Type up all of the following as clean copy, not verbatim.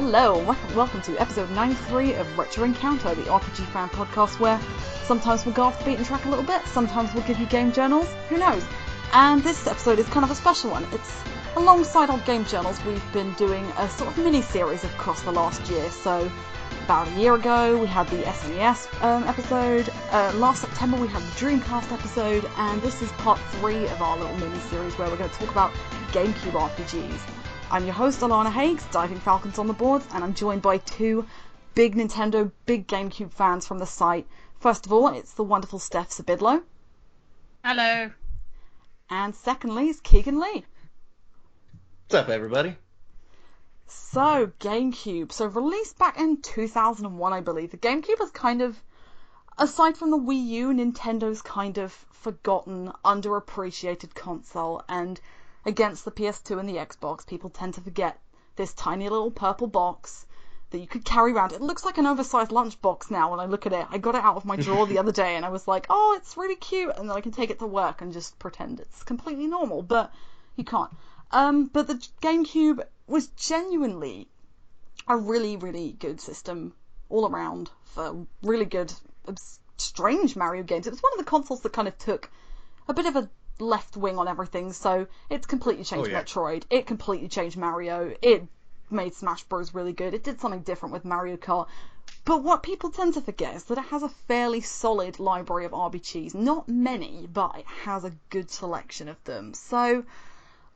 Hello, and welcome to episode 93 of Retro Encounter, the RPG fan podcast where sometimes we'll go off the beaten track a little bit, sometimes we'll give you game journals, who knows. And this episode is kind of a special one. It's alongside our game journals, we've been doing a sort of mini-series across the last year. So, about a year ago, we had the SNES episode, last September we had the Dreamcast episode, and this is part 3 of our little mini-series where we're going to talk about GameCube RPGs. I'm your host, Alana Hagues, Diving Falcons on the boards, and I'm joined by two big Nintendo, big GameCube fans from the site. First of all, it's the wonderful Steph Sybydlo. Hello. And secondly is Keegan Lee. What's up, everybody? So, GameCube. So, released back in 2001, I believe. The GameCube is kind of, aside from the Wii U, Nintendo's kind of forgotten, underappreciated console, and against the PS2 and the Xbox, people tend to forget this tiny little purple box that you could carry around. It looks like an oversized lunchbox now when I look at it. I got it out of my drawer the other day and I was like, oh, it's really cute, and then I can take it to work and just pretend it's completely normal, but you can't. But the GameCube was genuinely a really, really good system all around for really good, strange Mario games. It was one of the consoles that kind of took a bit of a left wing on everything, so it's completely changed Metroid, it completely changed Mario, it made Smash Bros really good, it did something different with Mario Kart. But what people tend to forget is that it has a fairly solid library of RPGs. Not many, but it has a good selection of them. So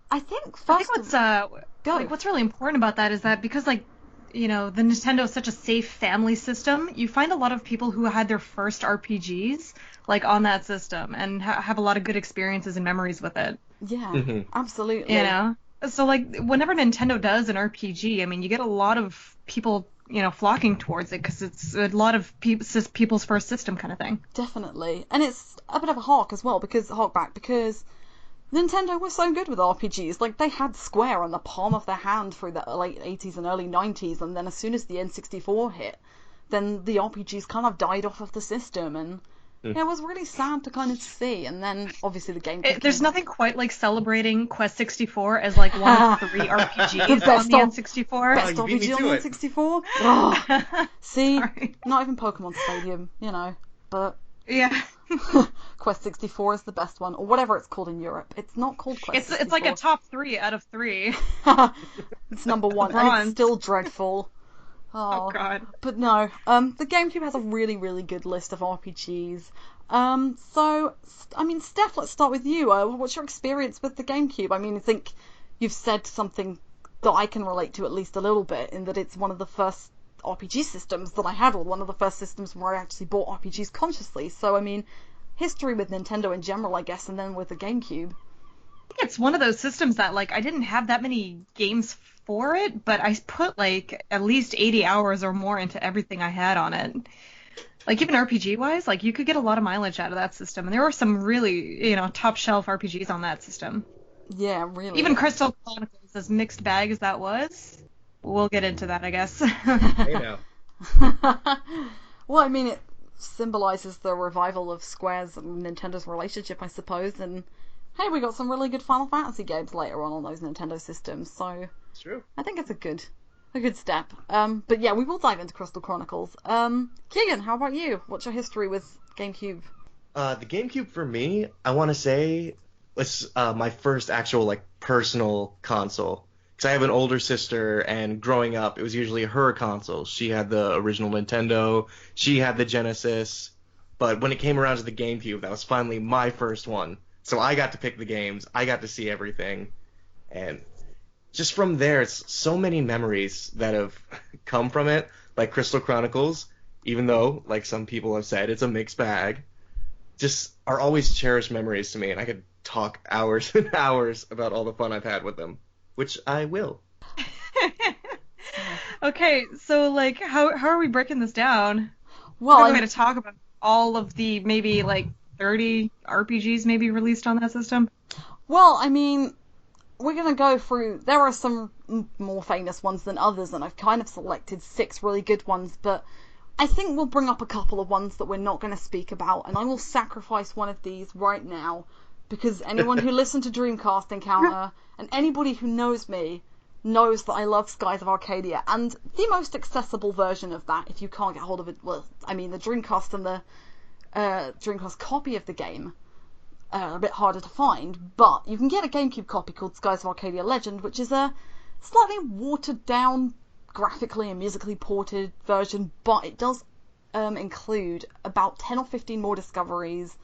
I think what's really important about that is that because, like, you know, the Nintendo is such a safe family system, you find a lot of people who had their first RPGs like on that system and have a lot of good experiences and memories with it. Yeah, absolutely. You know, so like whenever Nintendo does an RPG, I mean, you get a lot of people, you know, flocking towards it because it's a lot of people's first system kind of thing. Definitely, and it's a bit of a hark as well because Nintendo was so good with RPGs. Like, they had Square on the palm of their hand through the late 80s and early 90s, and then as soon as the N64 hit, then the RPGs kind of died off of the system, and it was really sad to kind of see. And then, obviously, the GameCube... There's nothing quite like celebrating Quest 64 as, like, one of 3 RPGs on the N64. Best RPG on the N64? Oh. See? Sorry. Not even Pokemon Stadium, you know, but... Yeah. Quest 64 is the best one, or whatever it's called in Europe. It's not called Quest 64. It's like a top 3 out of 3. It's number 1, and it's still dreadful. Oh God. But no, the GameCube has a really, really good list of RPGs. So, I mean, Steph, let's start with you. What's your experience with the GameCube? I mean, I think you've said something that I can relate to at least a little bit, in that it's one of the first RPG systems that I had, or one of the first systems where I actually bought RPGs consciously. So, I mean, history with Nintendo in general, I guess, and then with the GameCube. I think it's one of those systems that, like, I didn't have that many games for it, but I put, like, at least 80 hours or more into everything I had on it. Like, even RPG-wise, like, you could get a lot of mileage out of that system, and there were some really, you know, top-shelf RPGs on that system. Yeah, really. Even Crystal Chronicles, as mixed bag as that was. We'll get into that, I guess. Hey now. Well, I mean, it symbolizes the revival of Square's and Nintendo's relationship, I suppose, and hey, we got some really good Final Fantasy games later on those Nintendo systems, so It's true. I think it's a good step. But yeah, we will dive into Crystal Chronicles. Keegan, how about you? What's your history with GameCube? The GameCube for me, I want to say, was my first actual, like, personal console. Because I have an older sister, and growing up, it was usually her console. She had the original Nintendo, she had the Genesis, but when it came around to the GameCube, that was finally my first one. So I got to pick the games, I got to see everything, and just from there, it's so many memories that have come from it, like Crystal Chronicles, even though, like some people have said, it's a mixed bag, just are always cherished memories to me, and I could talk hours and hours about all the fun I've had with them. Which I will. Okay, so, like, how are we breaking this down? Well, I'm going to talk about all of the maybe, like, 30 RPGs maybe released on that system. Well, I mean, we're going to go through... There are some more famous ones than others, and I've kind of selected 6 really good ones, but I think we'll bring up a couple of ones that we're not going to speak about, and I will sacrifice one of these right now, because anyone who listened to Dreamcast Encounter, and anybody who knows me, knows that I love Skies of Arcadia, and the most accessible version of that, if you can't get hold of it, well, I mean, the Dreamcast and the Dreamcast copy of the game are a bit harder to find, but you can get a GameCube copy called Skies of Arcadia Legend, which is a slightly watered down, graphically and musically ported version, but it does include about 10 or 15 more discoveries.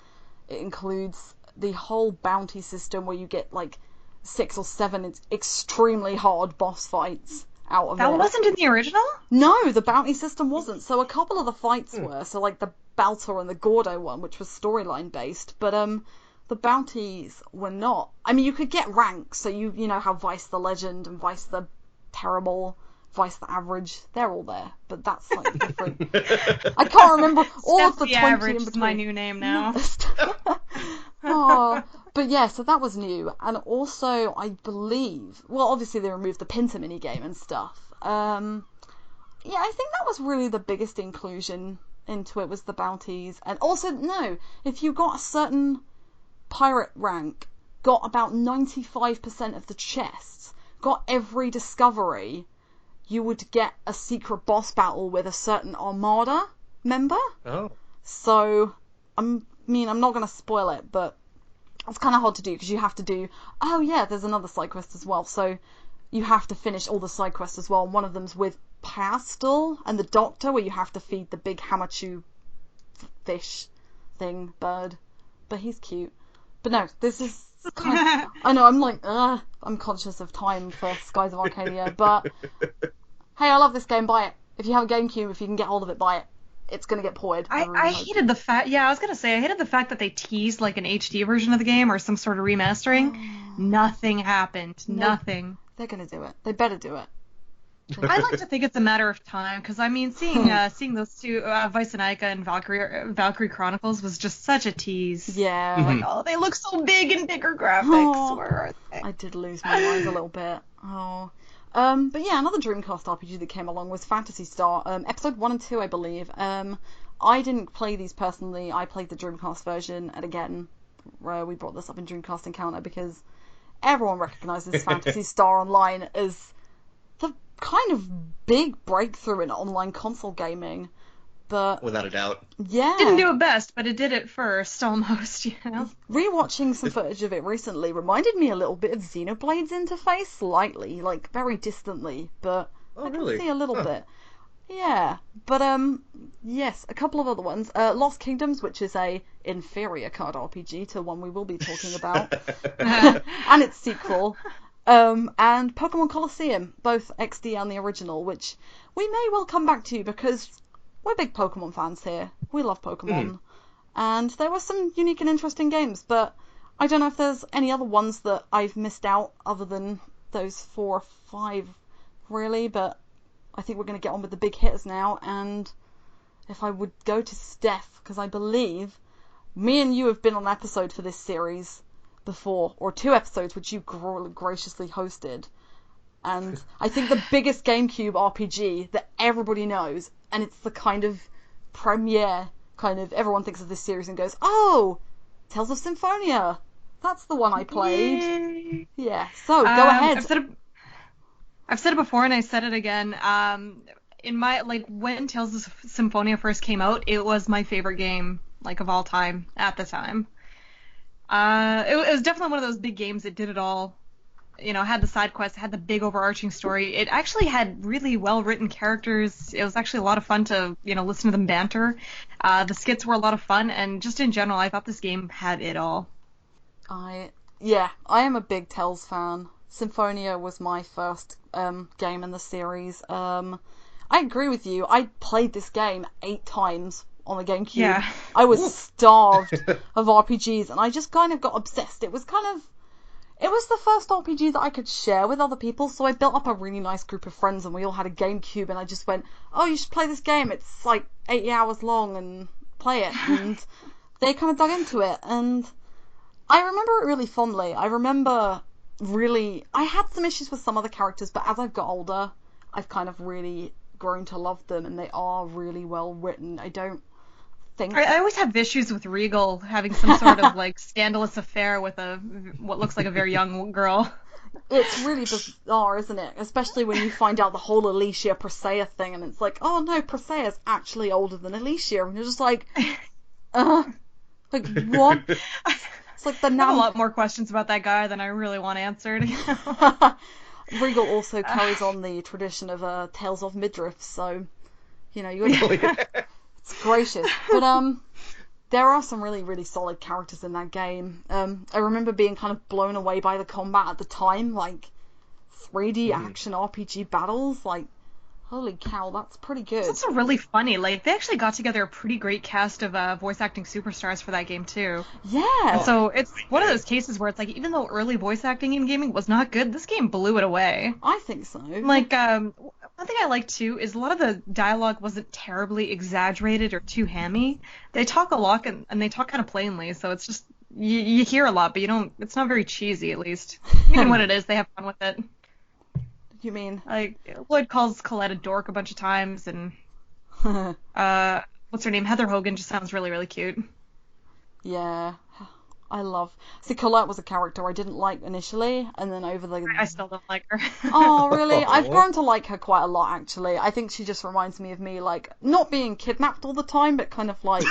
It includes the whole bounty system where you get like 6 or 7 extremely hard boss fights out of it. That wasn't in the original? No, the bounty system wasn't. So a couple of the fights were, so like the Baltor and the Gordo one, which was storyline based, but the bounties were not. I mean, you could get ranks, so you know how Vice the Legend and Vice the Terrible, Vice the Average, they're all there, but that's slightly different. I can't remember all of the 20 average in between. is my new name now. Oh, but yeah, so that was new, and also I believe, well, obviously they removed the Pinter minigame and stuff. Yeah, I think that was really the biggest inclusion into it, was the bounties, and also no, if you got a certain pirate rank, got about 95% of the chests, got every discovery, you would get a secret boss battle with a certain Armada member. Oh. So, I'm not going to spoil it, but it's kind of hard to do because you have to do... Oh, yeah, there's another side quest as well. So, you have to finish all the side quests as well. One of them's with Pastel and the Doctor, where you have to feed the big Hamachu fish thing, bird. But he's cute. But no, this is kind of... I know, I'm like, I'm conscious of time for Skies of Arcadia, but... Hey, I love this game, buy it. If you have a GameCube, if you can get hold of it, buy it. It's going to get ported. I hated the fact, I was going to say, I hated the fact that they teased like an HD version of the game or some sort of remastering. Nothing happened. Nope. Nothing. They're going to do it. They better do it. I like to think it's a matter of time, because I mean, seeing those two, Vice and Ica and Valkyrie Chronicles was just such a tease. Yeah. Like, oh, they look so big in bigger graphics. Oh, where are they? I did lose my mind a little bit. Oh. But yeah, another Dreamcast RPG that came along was Phantasy Star, episode 1 and 2, I believe. I didn't play these personally. I played the Dreamcast version, and again, we brought this up in Dreamcast Encounter because everyone recognises Phantasy Star Online as the kind of big breakthrough in online console gaming. But without a doubt. Yeah. Didn't do it best, but it did it first, almost, you know? Rewatching some footage of it recently reminded me a little bit of Xenoblade's interface, slightly, like very distantly, but I can see a little bit. Yeah, but yes, a couple of other ones. Lost Kingdoms, which is a inferior card RPG to one we will be talking about, and its sequel. And Pokemon Colosseum, both XD and the original, which we may well come back to because we're big Pokemon fans here. We love Pokemon. And there were some unique and interesting games, but I don't know if there's any other ones that I've missed out other than those 4 or 5, really, but I think we're going to get on with the big hitters now, and if I would go to Steph, because I believe me and you have been on an episode for this series before, or 2 episodes, which you graciously hosted, and I think the biggest GameCube RPG that everybody knows, and it's the kind of premiere, kind of, everyone thinks of this series and goes, oh, Tales of Symphonia, that's the one I played. Yay. Yeah, so go ahead. I've said it before and I said it again. In my, like, when Tales of Symphonia first came out, it was my favorite game, like, of all time at the time. It was definitely one of those big games that did it all. You know, had the side quests, had the big overarching story. It actually had really well-written characters. It was actually a lot of fun to, you know, listen to them banter. The skits were a lot of fun, and just in general, I thought this game had it all. I am a big Tales fan. Symphonia was my first game in the series. I agree with you. I played this game 8 times on the GameCube. Yeah. I was starved of RPGs, and I just kind of got obsessed. It was the first RPG that I could share with other people, so I built up a really nice group of friends, and we all had a GameCube, and I just went, oh, you should play this game. It's like 80 hours long, and play it. And they kind of dug into it, and I remember it really fondly. I remember I had some issues with some other characters, but as I've got older, I've kind of really grown to love them, and they are really well written. I don't think... I always have issues with Regal having some sort of, like, scandalous affair with what looks like a very young girl. It's really bizarre, isn't it? Especially when you find out the whole Alicia Presea thing, and it's like, oh no, Presea's actually older than Alicia, and you're just like, what? It's like the I have a lot more questions about that guy than I really want answered. Regal also carries on the tradition of Tales of Midriff, so you it's gracious. But there are some really, really solid characters in that game. I remember being kind of blown away by the combat at the time, like 3D action RPG battles, like holy cow, that's pretty good. It's also really funny. Like, they actually got together a pretty great cast of voice acting superstars for that game, too. Yeah. And so it's one of those cases where it's like, even though early voice acting in gaming was not good, this game blew it away. I think so. Like, one thing I like, too, is a lot of the dialogue wasn't terribly exaggerated or too hammy. They talk a lot, and they talk kind of plainly, so it's just, you hear a lot, but it's not very cheesy, at least. Even when it is, they have fun with it. You mean? Like, Lloyd calls Colette a dork a bunch of times, and what's her name? Heather Hogan just sounds really, really cute. Yeah, See, Colette was a character I didn't like initially, and then over the... I still don't like her. Oh, really? I've grown to like her quite a lot, actually. I think she just reminds me of me, like, not being kidnapped all the time, but kind of like,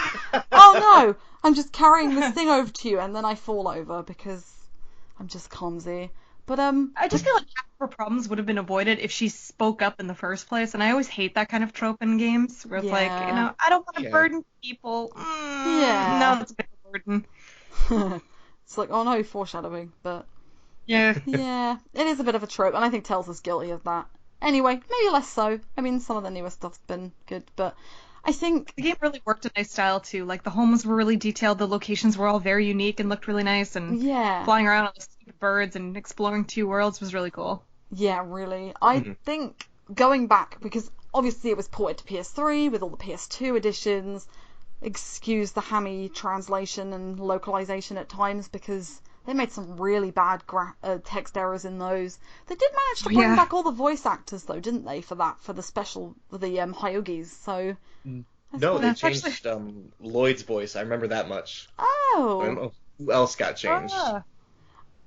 oh no, I'm just carrying this thing over to you, and then I fall over because I'm just clumsy. But I just feel like half of her problems would have been avoided if she spoke up in the first place, and I always hate that kind of trope in games, where it's like, I don't want to burden people. Yeah. No, that's a bit of a burden. It's like, oh no, foreshadowing, but... Yeah. Yeah, it is a bit of a trope, and I think Tales is guilty of that. Anyway, maybe less so. I mean, some of the newer stuff's been good, but I think... The game really worked a nice style, too. Like, the homes were really detailed, the locations were all very unique and looked really nice, and flying around on the stupid birds and exploring two worlds was really cool. Yeah, really. I think, going back, because obviously it was ported to PS3 with all the PS2 editions, excuse the hammy translation and localization at times, because they made some really bad text errors in those. They did manage to bring back all the voice actors, though, didn't they, for the Hagues, so... No, they changed Lloyd's voice. I remember that much. Oh! I don't know who else got changed.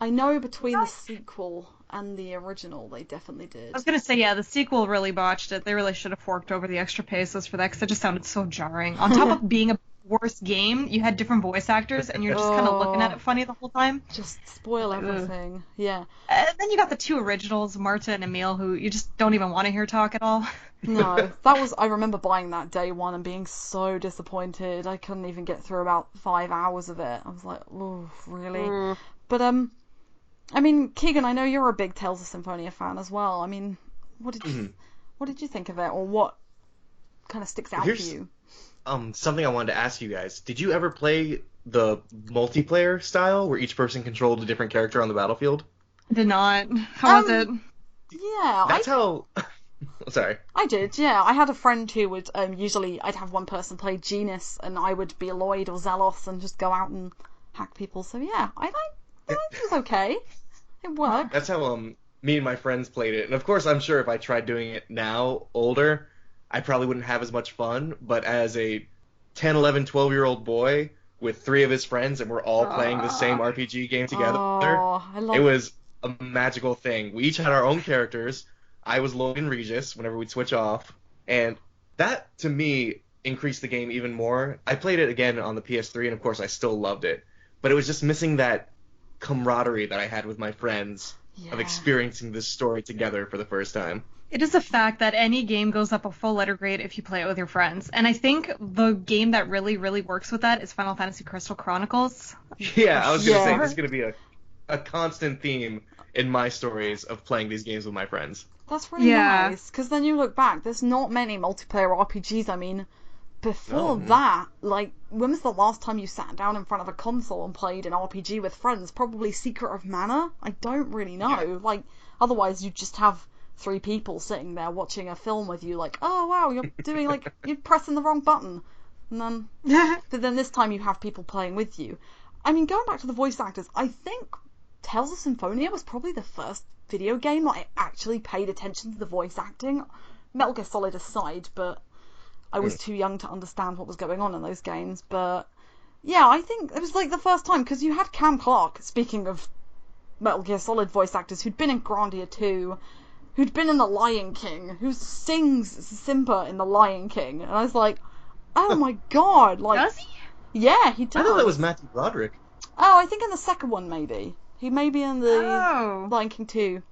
I know between the sequel and the original, they definitely did. I was gonna say, yeah, the sequel really botched it. They really should have forked over the extra pesos for that, because it just sounded so jarring. On top of being a worse game, you had different voice actors, and you're just kind of looking at it funny the whole time. Just spoil everything. Yeah. And then you got the two originals, Marta and Emil, who you just don't even want to hear talk at all. No, I remember buying that day one and being so disappointed. I couldn't even get through about 5 hours of it. I was like, oh, really? But, I mean, Keegan, I know you're a big Tales of Symphonia fan as well. I mean, what did you think of it, or what kind of sticks out for you? Something I wanted to ask you guys. Did you ever play the multiplayer style where each person controlled a different character on the battlefield? Did not. How was it? Yeah. That's how... Sorry. I did, yeah. I had a friend who would, usually I'd have one person play Genus and I would be Lloyd or Zelos and just go out and hack people. So yeah, I think it was okay. It worked. That's how me and my friends played it. And of course, I'm sure if I tried doing it now, older, I probably wouldn't have as much fun. But as a 10, 11, 12-year-old boy with 3 of his friends and we're all playing the same RPG game together, it was a magical thing. We each had our own characters. I was Lloyd and Regis whenever we'd switch off. And that, to me, increased the game even more. I played it again on the PS3, and of course I still loved it. But it was just missing that camaraderie that I had with my friends of experiencing this story together for the first time. It is a fact that any game goes up a full letter grade if you play it with your friends. And I think the game that really, really works with that is Final Fantasy Crystal Chronicles. Yeah, I was going to say, this is going to be a constant theme in my stories of playing these games with my friends. That's really nice, because then you look back, there's not many multiplayer RPGs. I mean, before that, like, when was the last time you sat down in front of a console and played an RPG with friends? Probably Secret of Mana? I don't really know. Yeah. Like, otherwise you'd just have 3 people sitting there watching a film with you, like, oh wow, you're doing, like, you're pressing the wrong button. And then, but then this time you have people playing with you. I mean, going back to the voice actors, I think Tales of Symphonia was probably the first video game that I actually paid attention to the voice acting. Metal Gear Solid aside, but I was too young to understand what was going on in those games. But yeah, I think it was like the first time, because you had Cam Clarke, speaking of Metal Gear Solid voice actors, who'd been in Grandia 2, who'd been in The Lion King, who sings Simba in The Lion King, and I was like, oh my god, like... Does he? Yeah, he does. I thought that was Matthew Broderick. Oh, I think in the second one, maybe. He may be in the Lion King 2.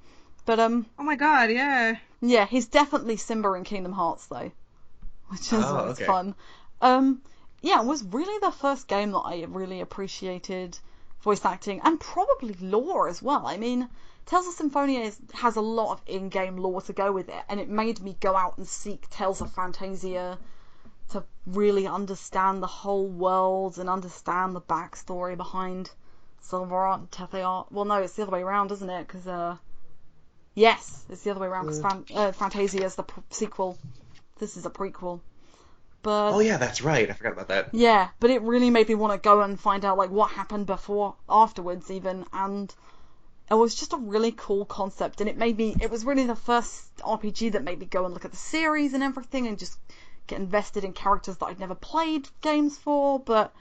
But, oh my god, yeah. yeah, he's definitely Simba in Kingdom Hearts, though, which is always okay. fun. Yeah, it was really the first game that I really appreciated voice acting, and probably lore as well. I mean, Tales of Symphonia has a lot of in-game lore to go with it, and it made me go out and seek Tales of Phantasia to really understand the whole world and understand the backstory behind Silverart and Tetheart. Well, no, it's the other way around, isn't it? Because, yes, it's the other way around, because Fantasia is the sequel. This is a prequel. But Oh yeah, that's right. I forgot about that. yeah, but it really made me want to go and find out like what happened before, afterwards even, and it was just a really cool concept, and it was really the first RPG that made me go and look at the series and everything and just get invested in characters that I'd never played games for. But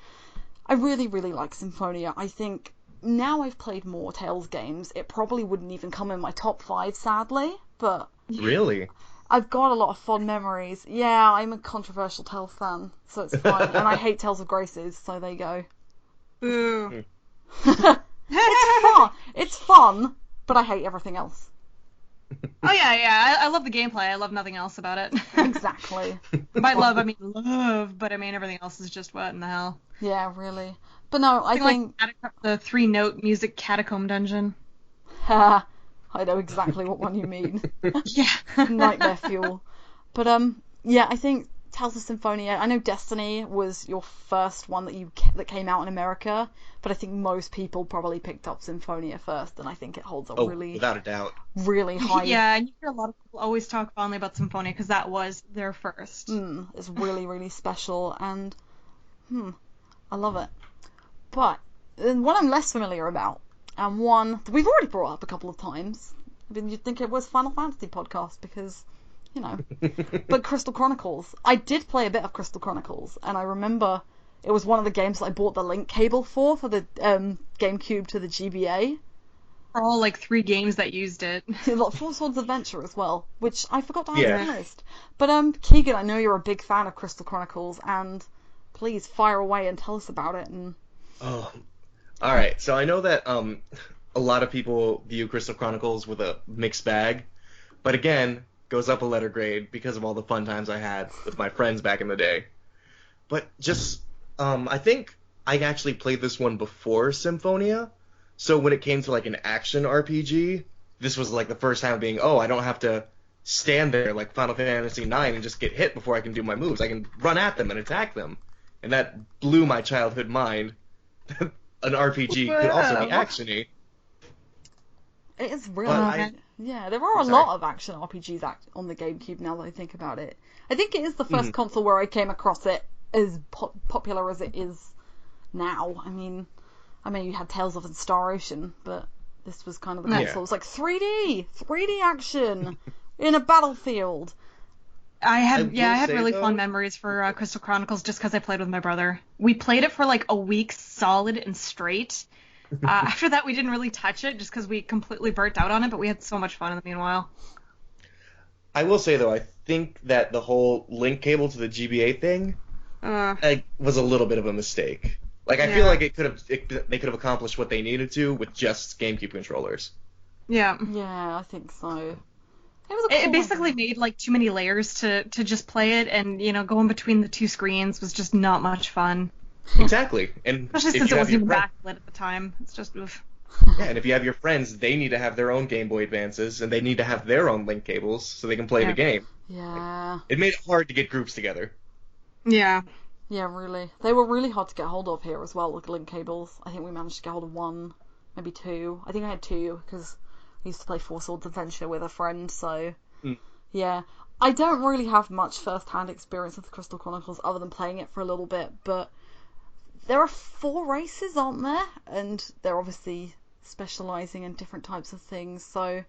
I really, really like Symphonia. I think now I've played more Tales games, it probably wouldn't even come in my top 5, sadly, but Really? I've got a lot of fond memories. Yeah, I'm a controversial Tales fan, so it's fine. And I hate Tales of Graces, so there you go. Boo. It's fun. It's fun, but I hate everything else. Oh yeah. I love the gameplay. I love nothing else about it. Exactly. By love, I mean love, but I mean everything else is just what in the hell. Yeah, really. But no, I think... like the 3-note music catacomb dungeon. I know exactly what one you mean. Yeah. Nightmare fuel. But yeah, I think Tales of Symphonia. I know Destiny was your first one that came out in America, but I think most people probably picked up Symphonia first, and I think it holds a really, without a doubt, really high. Yeah, and you hear a lot of people always talk fondly about Symphonia because that was their first. It's really, really special, and I love it. But one I'm less familiar about, and one that we've already brought up a couple of times. I mean, you'd think it was Final Fantasy podcast because, you know. But Crystal Chronicles. I did play a bit of Crystal Chronicles, and I remember it was one of the games that I bought the link cable for the GameCube to the GBA. All like 3 games that used it. Like Four Swords Adventure as well, which I forgot to add Yeah. to the list. But Keegan, I know you're a big fan of Crystal Chronicles, and please fire away and tell us about it. And Oh, all right. So I know that a lot of people view Crystal Chronicles with a mixed bag, but again, goes up a letter grade because of all the fun times I had with my friends back in the day. But just, I think I actually played this one before Symphonia, so when it came to like an action RPG, this was like the first time being, oh, I don't have to stand there like Final Fantasy IX and just get hit before I can do my moves. I can run at them and attack them. And that blew my childhood mind. An RPG could also be actiony. it is really... Yeah, there are a Sorry. lot of action RPGs on the GameCube now that I think about it. I think it is the first console where I came across it as popular as it is now. I mean, you had Tales of the Star Ocean, but this was kind of the console. It was like 3D action in a battlefield. I had say, really though- fond memories for Crystal Chronicles just because I played with my brother. We played it for like a week solid and straight. After that, we didn't really touch it just because we completely burnt out on it, but we had so much fun in the meanwhile. I will say, though, I think that the whole link cable to the GBA thing was a little bit of a mistake. Like, I feel like they could have accomplished what they needed to with just GameCube controllers. Yeah. Yeah, I think so. It It basically made like too many layers to just play it, and going between the 2 screens was just not much fun. Exactly. And Especially if since you it have wasn't your even friend- backlit at the time. It's just oof. Yeah, and if you have your friends, they need to have their own Game Boy Advances, and they need to have their own link cables so they can play the game. Yeah. It made it hard to get groups together. Yeah. Yeah, really. They were really hard to get hold of here as well, like link cables. I think we managed to get hold of 1, maybe 2. I think I had 2 because I used to play Four Swords Adventure with a friend, so... Yeah. I don't really have much first-hand experience with Crystal Chronicles other than playing it for a little bit, but there are 4 races, aren't there? And they're obviously specialising in different types of things, so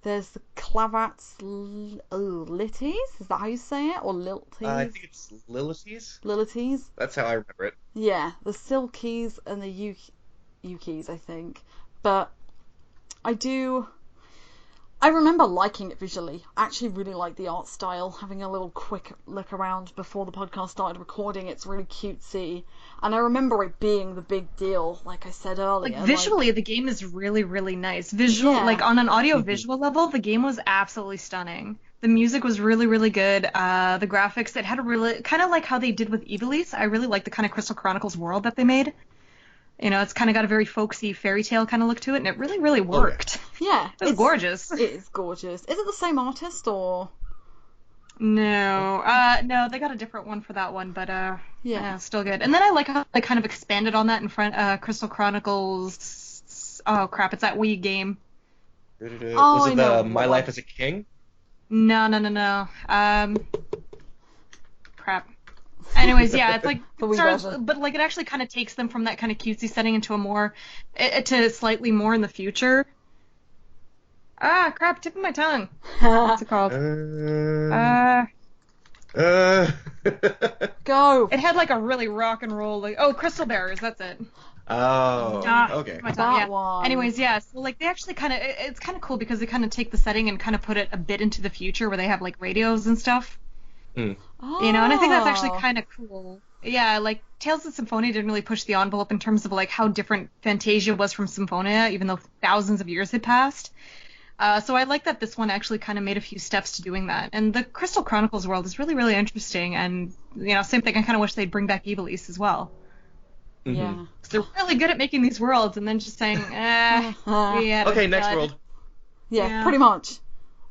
There's the Clavats Lities. Is that how you say it? Or Lilties? I think it's Lilities. Lilities. That's how I remember it. Yeah, the Silkies and the Yukis, I think. But I remember liking it visually. I actually really like the art style. Having a little quick look around before the podcast started recording, it's really cutesy. And I remember it being the big deal, like I said earlier. Like visually, the game is really, really nice. Like on an audio visual level, the game was absolutely stunning. The music was really, really good. The graphics, it had a really, kind of like how they did with Ivalice. I really like the kind of Crystal Chronicles world that they made. You know, it's kind of got a very folksy fairy tale kind of look to it, and it really, really worked. Yeah. It was gorgeous. It is gorgeous. Is it the same artist, or...? No. No, they got a different one for that one, but, yeah, still good. And then I like how they kind of expanded on that in front, Crystal Chronicles... Oh, crap, it's that Wii game. Was it the My Life as a King? No. Crap. Anyways, yeah, it's like, but like it actually kind of takes them from that kind of cutesy setting into a more, to slightly more in the future. Ah, crap, tip of my tongue. What's it called? Go. It had like a really rock and roll, like, Crystal Bearers, that's it. Oh, okay. That one. Anyways, yeah, so like they actually kind of, it's kind of cool because they kind of take the setting and kind of put it a bit into the future where they have like radios and stuff. Mm. Oh. You know, and I think that's actually kind of cool. Yeah, like Tales of Symphonia didn't really push the envelope in terms of like how different Fantasia was from Symphonia, even though thousands of years had passed. So I like that this one actually kind of made a few steps to doing that. And the Crystal Chronicles world is really, really interesting. And, you know, same thing, I kind of wish they'd bring back Ivalice as well. Mm-hmm. Yeah. Because they're really good at making these worlds and then just saying, okay, next world. Yeah, pretty much.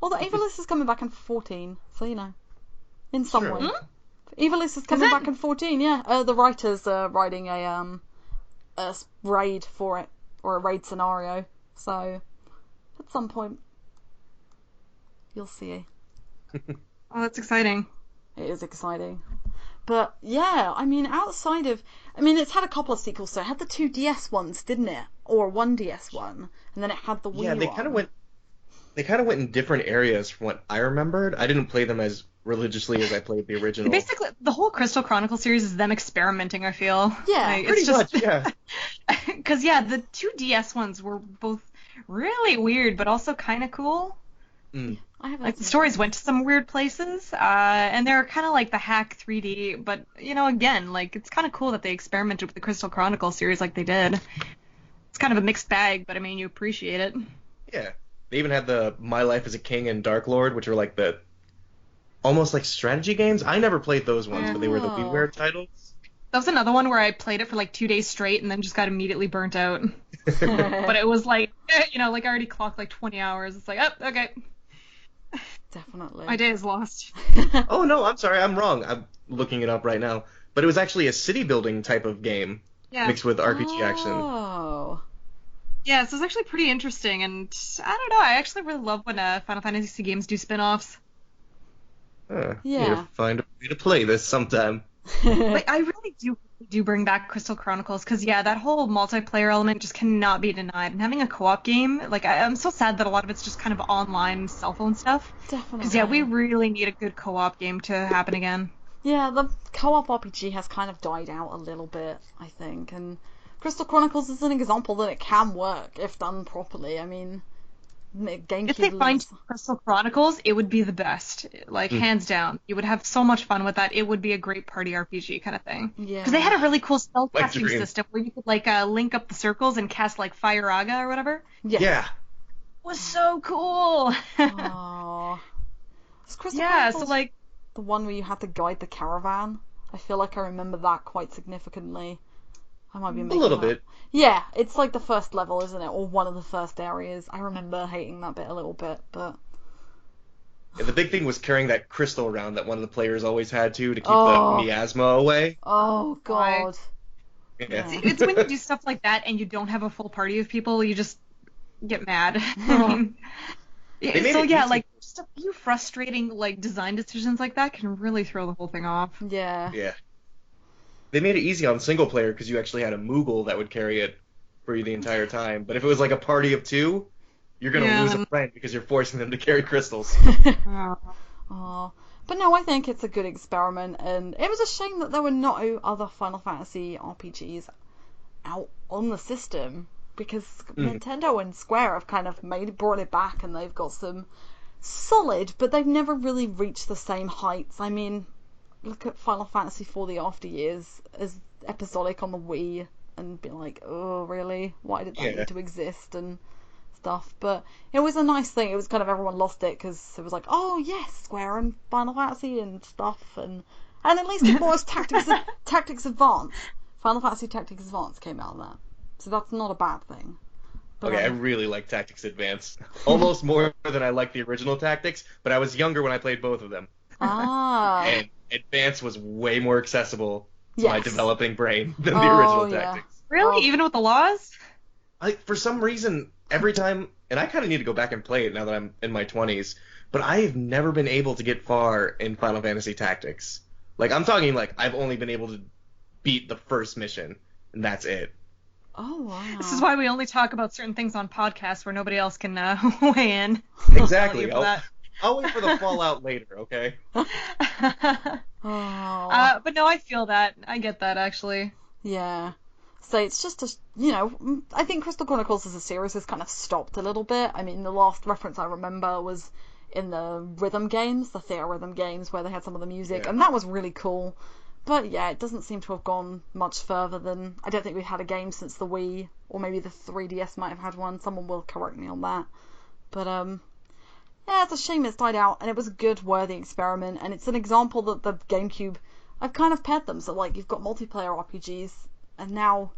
Although Ivalice is coming back in 14, so you know. In some way. Ivalice is coming back in 14, yeah. The writers are writing a raid for it, or a raid scenario. So, at some point, you'll see. Oh, that's exciting. It is exciting. But, yeah, I mean, it's had a couple of sequels, so it had the 2DS ones, didn't it? Or one DS one, and then it had the Wii one. Yeah, they kind of went in different areas from what I remembered. I didn't play them as religiously as I played the original. Basically, the whole Crystal Chronicle series is them experimenting, I feel. Yeah, like, pretty much, yeah. Because, yeah, the 2DS ones were both really weird, but also kind of cool. Mm. Like, the stories went to some weird places, and they're kind of like the hack 3D, but, you know, again, like, it's kind of cool that they experimented with the Crystal Chronicle series like they did. It's kind of a mixed bag, but, I mean, you appreciate it. Yeah. They even had the My Life as a King and Dark Lord, which were like the almost like strategy games. I never played those ones, but they were the WiiWare titles. That was another one where I played it for like 2 days straight and then just got immediately burnt out. But it was like, you know, like I already clocked like 20 hours. It's like, oh, okay. Definitely. My day is lost. Oh, no, I'm sorry. I'm wrong. I'm looking it up right now. But it was actually a city building type of game mixed with RPG action. Oh. Yeah, so it's actually pretty interesting, and I don't know, I actually really love when Final Fantasy games do spin-offs. Yeah. Yeah. Need to find a way to play this sometime. But I really do bring back Crystal Chronicles, because, yeah, that whole multiplayer element just cannot be denied. And having a co-op game, like, I'm so sad that a lot of it's just kind of online cell phone stuff. Definitely. Because, yeah, we really need a good co-op game to happen again. Yeah, the co-op RPG has kind of died out a little bit, I think, and Crystal Chronicles is an example that it can work if done properly. I mean, GameCube. If they find Crystal Chronicles, it would be the best, like hands down. You would have so much fun with that. It would be a great party RPG kind of thing. Yeah. Because they had a really cool spell casting system where you could like link up the circles and cast like Fire Aga or whatever. Yeah. It was so cool. Aww. Yeah, so like the one where you had to guide the caravan. I feel like I remember that quite significantly. I might be making a little bit. Yeah, it's like the first level, isn't it? Or one of the first areas. I remember hating that bit a little bit, but... Yeah, the big thing was carrying that crystal around that one of the players always had to keep the miasma away. Oh, God. Yeah. See, it's when you do stuff like that and you don't have a full party of people, you just get mad. I mean, so yeah, like just a few frustrating like design decisions like that can really throw the whole thing off. Yeah. Yeah. They made it easy on single player because you actually had a Moogle that would carry it for you the entire time. But if it was like a party of two, You're gonna Yeah, lose a then- friend because you're forcing them to carry crystals. Oh. But no, I think it's a good experiment, and it was a shame that there were no other Final Fantasy RPGs out on the system, because Nintendo and Square have kind of brought it back, and they've got some solid, but they've never really reached the same heights. I mean, look at Final Fantasy IV the After Years as episodic on the Wii, and be like, oh really? Why did that need to exist and stuff? But it was a nice thing. It was kind of, everyone lost it because it was like, oh yes, Square and Final Fantasy and stuff, and at least it was Tactics Advance. Final Fantasy Tactics Advance came out of that, so that's not a bad thing. But, Okay, I really like Tactics Advance. Almost more than I like the original Tactics, but I was younger when I played both of them. And Advance was way more accessible to my developing brain than the original Tactics. Really? Even with the laws? For some reason, every time, and I kind of need to go back and play it now that I'm in my 20s, but I've never been able to get far in Final Fantasy Tactics. Like, I'm talking like I've only been able to beat the first mission, and that's it. Oh, wow. This is why we only talk about certain things on podcasts where nobody else can weigh in. Exactly. I'll wait for the fallout later, okay? Oh. But no, I feel that. I get that, actually. Yeah. So it's just I think Crystal Chronicles as a series has kind of stopped a little bit. I mean, the last reference I remember was in the rhythm games, the theater rhythm games, where they had some of the music, and that was really cool. But yeah, it doesn't seem to have gone much further than, I don't think we've had a game since the Wii, or maybe the 3DS might have had one. Someone will correct me on that. But yeah, it's a shame it's died out, and it was a good, worthy experiment, and it's an example that the GameCube, I've kind of paired them. So like, you've got multiplayer RPGs, and now,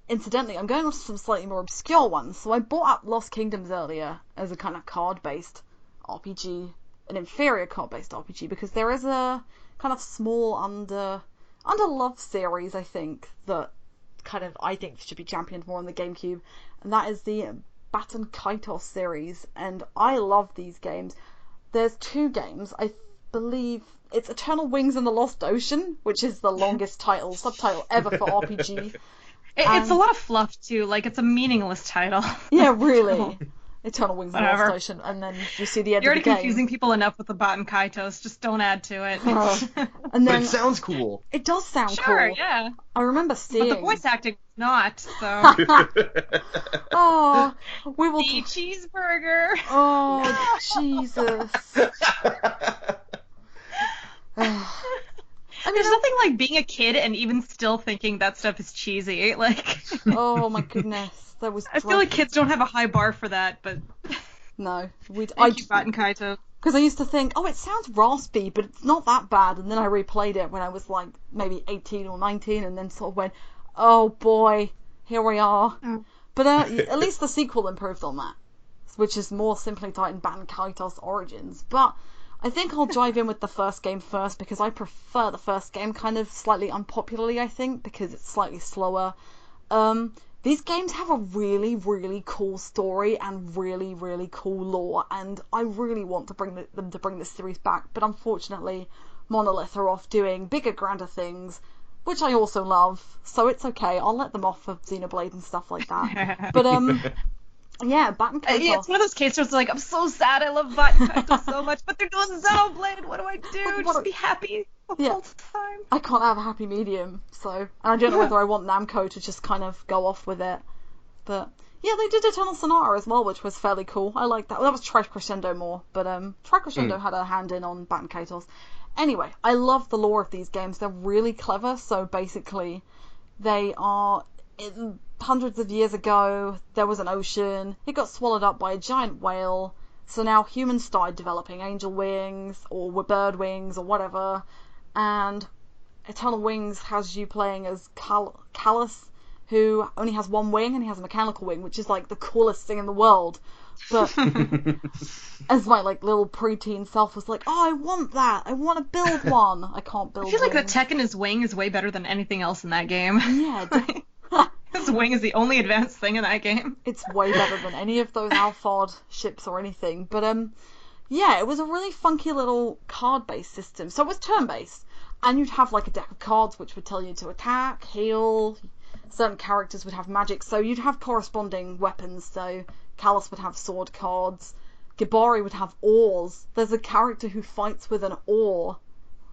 incidentally, I'm going on to some slightly more obscure ones. So I bought up Lost Kingdoms earlier as a kind of card-based RPG, an inferior card-based RPG, because there is a kind of small under-loved series, I think, that kind of, I think, should be championed more on the GameCube, and that is the Baton Kaitos series, and I love these games. There's two games, I believe it's Eternal Wings and the Lost Ocean, which is the longest subtitle ever for RPG. It's a lot of fluff, too. Like, it's a meaningless title. Yeah, really. Eternal Wings and the Whatever. Lost Ocean, and then you see the end You're of the already game. confusing people enough with the Baton Kaitos. Just don't add to it. And But then it sounds cool. it does sound Sure, cool. yeah. I remember seeing. But the voice acting is not, so. Oh, we will. The cheeseburger. Oh, Jesus. I mean, There's nothing like being a kid and even still thinking that stuff is cheesy. Like, oh my goodness, that was. I feel like kids don't have a high bar for that, but No, thank you, Baton Kaito. because I used to think, oh, it sounds raspy, but it's not that bad. And then I replayed it when I was like maybe 18 or 19, and then sort of went, oh boy, here we are. Oh. But at least the sequel improved on that, which is more simply titled Baton Kaitos Origins. But I think I'll dive in with the first game first, because I prefer the first game kind of slightly unpopularly, I think, because it's slightly slower. These games have a really, really cool story and really, really cool lore, and I really want to bring them to bring this series back, but unfortunately Monolith are off doing bigger, grander things, which I also love, so it's okay, I'll let them off for Xenoblade and stuff like that. But yeah, Baton Kaitos. Yeah, it's one of those cases where it's like, I'm so sad, I love Baton Kaito so much, but they're doing Xenoblade, what do I do? Just be happy the whole time. I can't have a happy medium, so, and I don't know whether I want Namco to just kind of go off with it, but yeah, they did Eternal Sonata as well, which was fairly cool. I like that. Well, that was Tri Crescendo more, but Tri Crescendo had a hand in on Baton Kaitos. Anyway, I love the lore of these games. They're really clever. So basically, they are hundreds of years ago. There was an ocean. It got swallowed up by a giant whale. So now humans started developing angel wings or bird wings or whatever. And Eternal Wings has you playing as Callus, who only has one wing, and he has a mechanical wing, which is like the coolest thing in the world. But as my like little preteen self was like, oh, I want that. I want to build one. I can't build. I feel like the wings. tech in his wing is way better than anything else in that game. Yeah, His wing is the only advanced thing in that game. it's way better than any of those Alphard ships or anything. But yeah, it was a really funky little card-based system. So it was turn-based, and you'd have like a deck of cards which would tell you to attack, heal. Certain characters would have magic, so you'd have corresponding weapons. So Callus would have sword cards. Gibari would have oars. There's a character who fights with an oar.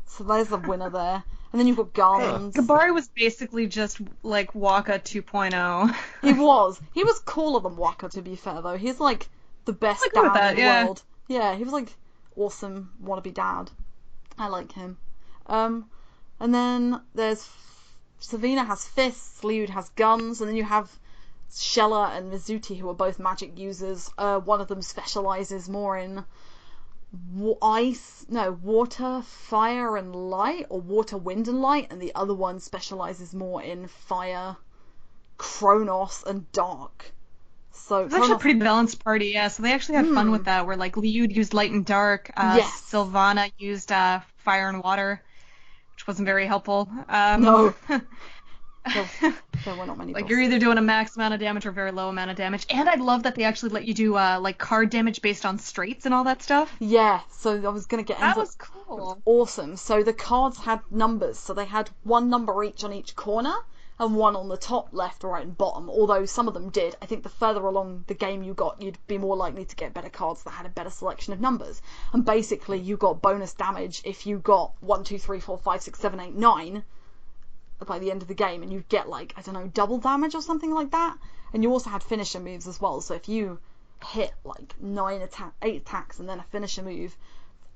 So there's a winner there. And then you've got guns. Gibari was basically just like Waka 2.0. He was. He was cooler than Waka, to be fair, though. He's like the best dad in the world. Yeah, he was like awesome wannabe dad. I like him. And then there's Savina has fists, Liud has guns, and then you have Shella and Mizuti, who are both magic users. One of them specializes more in water, fire, and light, or water, wind, and light, and the other one specializes more in fire, Kronos, and dark. So it's actually a pretty balanced party, yeah. So they actually had fun with that, where like Liud used light and dark, yes. Sylvana used fire and water, which wasn't very helpful. No. There were not many like bosses. you're either doing a max amount of damage or very low amount of damage. And I love that they actually let you do like card damage based on straights and all that stuff. Yeah, so I was going to get into that. Was cool. It was awesome. So the cards had numbers. So they had one number each on each corner and one on the top, left, right, and bottom. Although some of them did. I think the further along the game you got, you'd be more likely to get better cards that had a better selection of numbers. And basically, you got bonus damage if you got 1, 2, 3, 4, 5, 6, 7, 8, 9 by the end of the game, and you get like, I don't know, double damage or something like that. And you also had finisher moves as well. So if you hit like 8 attacks and then a finisher move,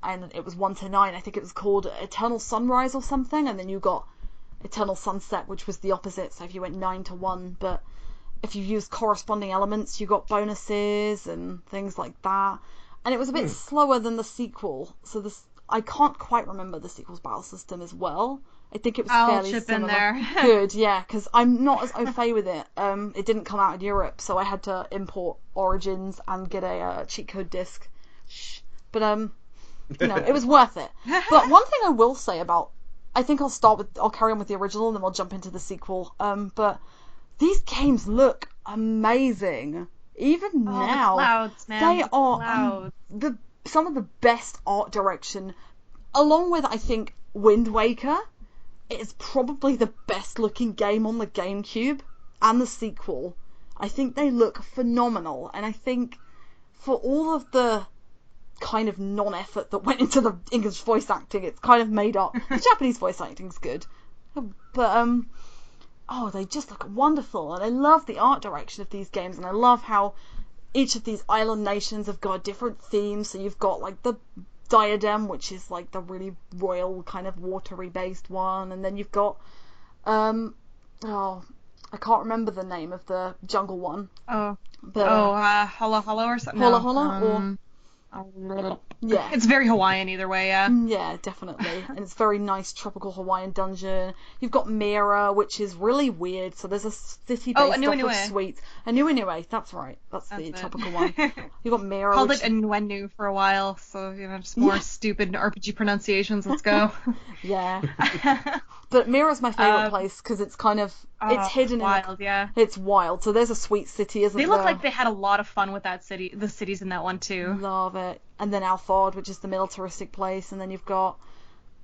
and it was 1 to 9, I think it was called Eternal Sunrise or something, and then you got Eternal Sunset, which was the opposite. So if you went 9 to 1, but if you used corresponding elements, you got bonuses and things like that. And it was a bit slower than the sequel. So I can't quite remember the sequel's battle system as well. I think it was fairly chip similar. In there. Good, yeah, because I'm not as au fait with it. It didn't come out in Europe, so I had to import Origins and get a cheat code disc. But it was worth it. But one thing I will say about, I think I'll carry on with the original and then we'll jump into the sequel. But these games look amazing. Even now, the clouds, man. They are clouds. Some of the best art direction, along with I think Wind Waker. It's probably the best looking game on the GameCube, and the sequel. I think they look phenomenal, and I think for all of the kind of non-effort that went into the English voice acting, it's kind of made up. The Japanese voice acting's good, but they just look wonderful, and I love the art direction of these games, and I love how each of these island nations have got different themes. So you've got like the Diadem, which is like the really royal kind of watery based one, and then you've got I can't remember the name of the jungle one. Holla Holla or something. Holla Holla yeah. It's very Hawaiian either way, yeah. Yeah, definitely. And it's very nice tropical Hawaiian dungeon. You've got Mira, which is really weird. So there's a city based off of sweets. Anue, that's right. That's the tropical one. You've got Mira. Called it Anuenu for a while, so just more stupid RPG pronunciations. Let's go. Yeah. But Mira's my favourite place because it's kind of it's hidden. Wild, yeah. It's wild. So there's a sweet city, isn't there? They look like they had a lot of fun with that city. The cities in that one too. Love it. And then Alford, which is the militaristic place, and then you've got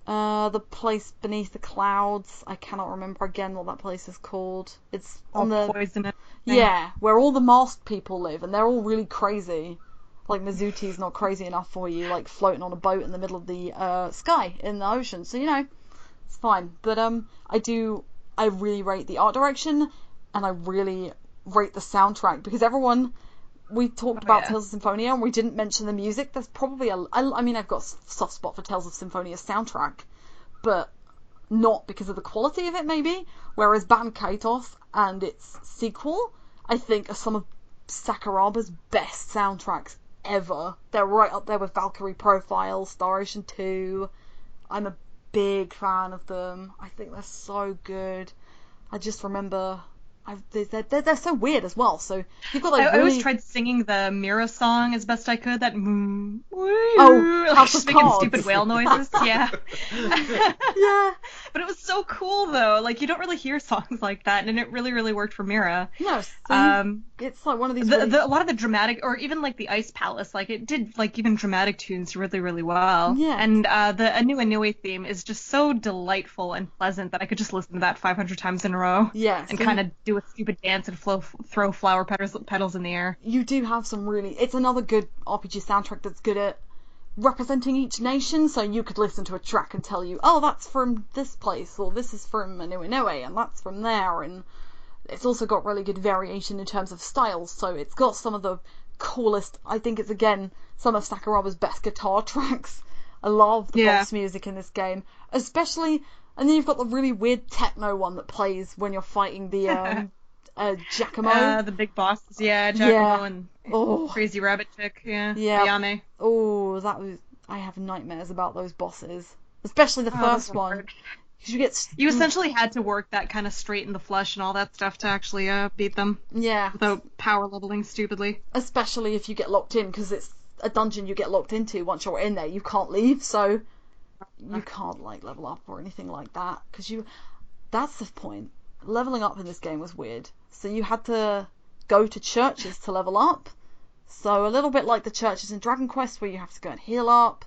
the place beneath the clouds. I cannot remember again what that place is called. It's on the poisonous. Yeah, where all the masked people live, and they're all really crazy. Like Mizuti's not crazy enough for you, like floating on a boat in the middle of the sky in the ocean. So it's fine. But I really rate the art direction, and I really rate the soundtrack, because we talked about Tales of Symphonia and we didn't mention the music. There's probably I've got a soft spot for Tales of Symphonia's soundtrack, but not because of the quality of it maybe, whereas Ban Kaitos and its sequel I think are some of Sakuraba's best soundtracks ever. They're right up there with Valkyrie Profile, Star Ocean 2. I'm a big fan of them. I think they're so good. I just remember they're so weird as well. So you've got I always tried singing the Mira song as best I could. That House of making Cards. Stupid whale noises. Yeah. Yeah. But it was so cool though. Like you don't really hear songs like that, and it really, really worked for Mira. No. So it's like one of these. A lot of the dramatic, or even like the Ice Palace, like it did like even dramatic tunes really, really well. Yeah. And the Anue theme is just so delightful and pleasant that I could just listen to that 500 times in a row. Yeah. And kind of do do a stupid dance and throw flower petals in the air. You do have some really... It's another good RPG soundtrack that's good at representing each nation, so you could listen to a track and tell you, oh, that's from this place, or this is from Inouye, and that's from there, and it's also got really good variation in terms of styles, so it's got some of the coolest... I think it's, again, some of Sakuraba's best guitar tracks. I love the boss music in this game, especially... And then you've got the really weird techno one that plays when you're fighting the Giacomo. The big bosses, Giacomo and Crazy Rabbit Chick, Ayame. Oh, that was... I have nightmares about those bosses. Especially the first one. You essentially had to work that kind of straight in the flush and all that stuff to actually beat them. Yeah. Without power leveling stupidly. Especially if you get locked in, because it's a dungeon you get locked into. Once you're in there, you can't leave, so... You can't, level up or anything like that, because that's the point. Leveling up in this game was weird. So you had to go to churches to level up. So a little bit like the churches in Dragon Quest, where you have to go and heal up.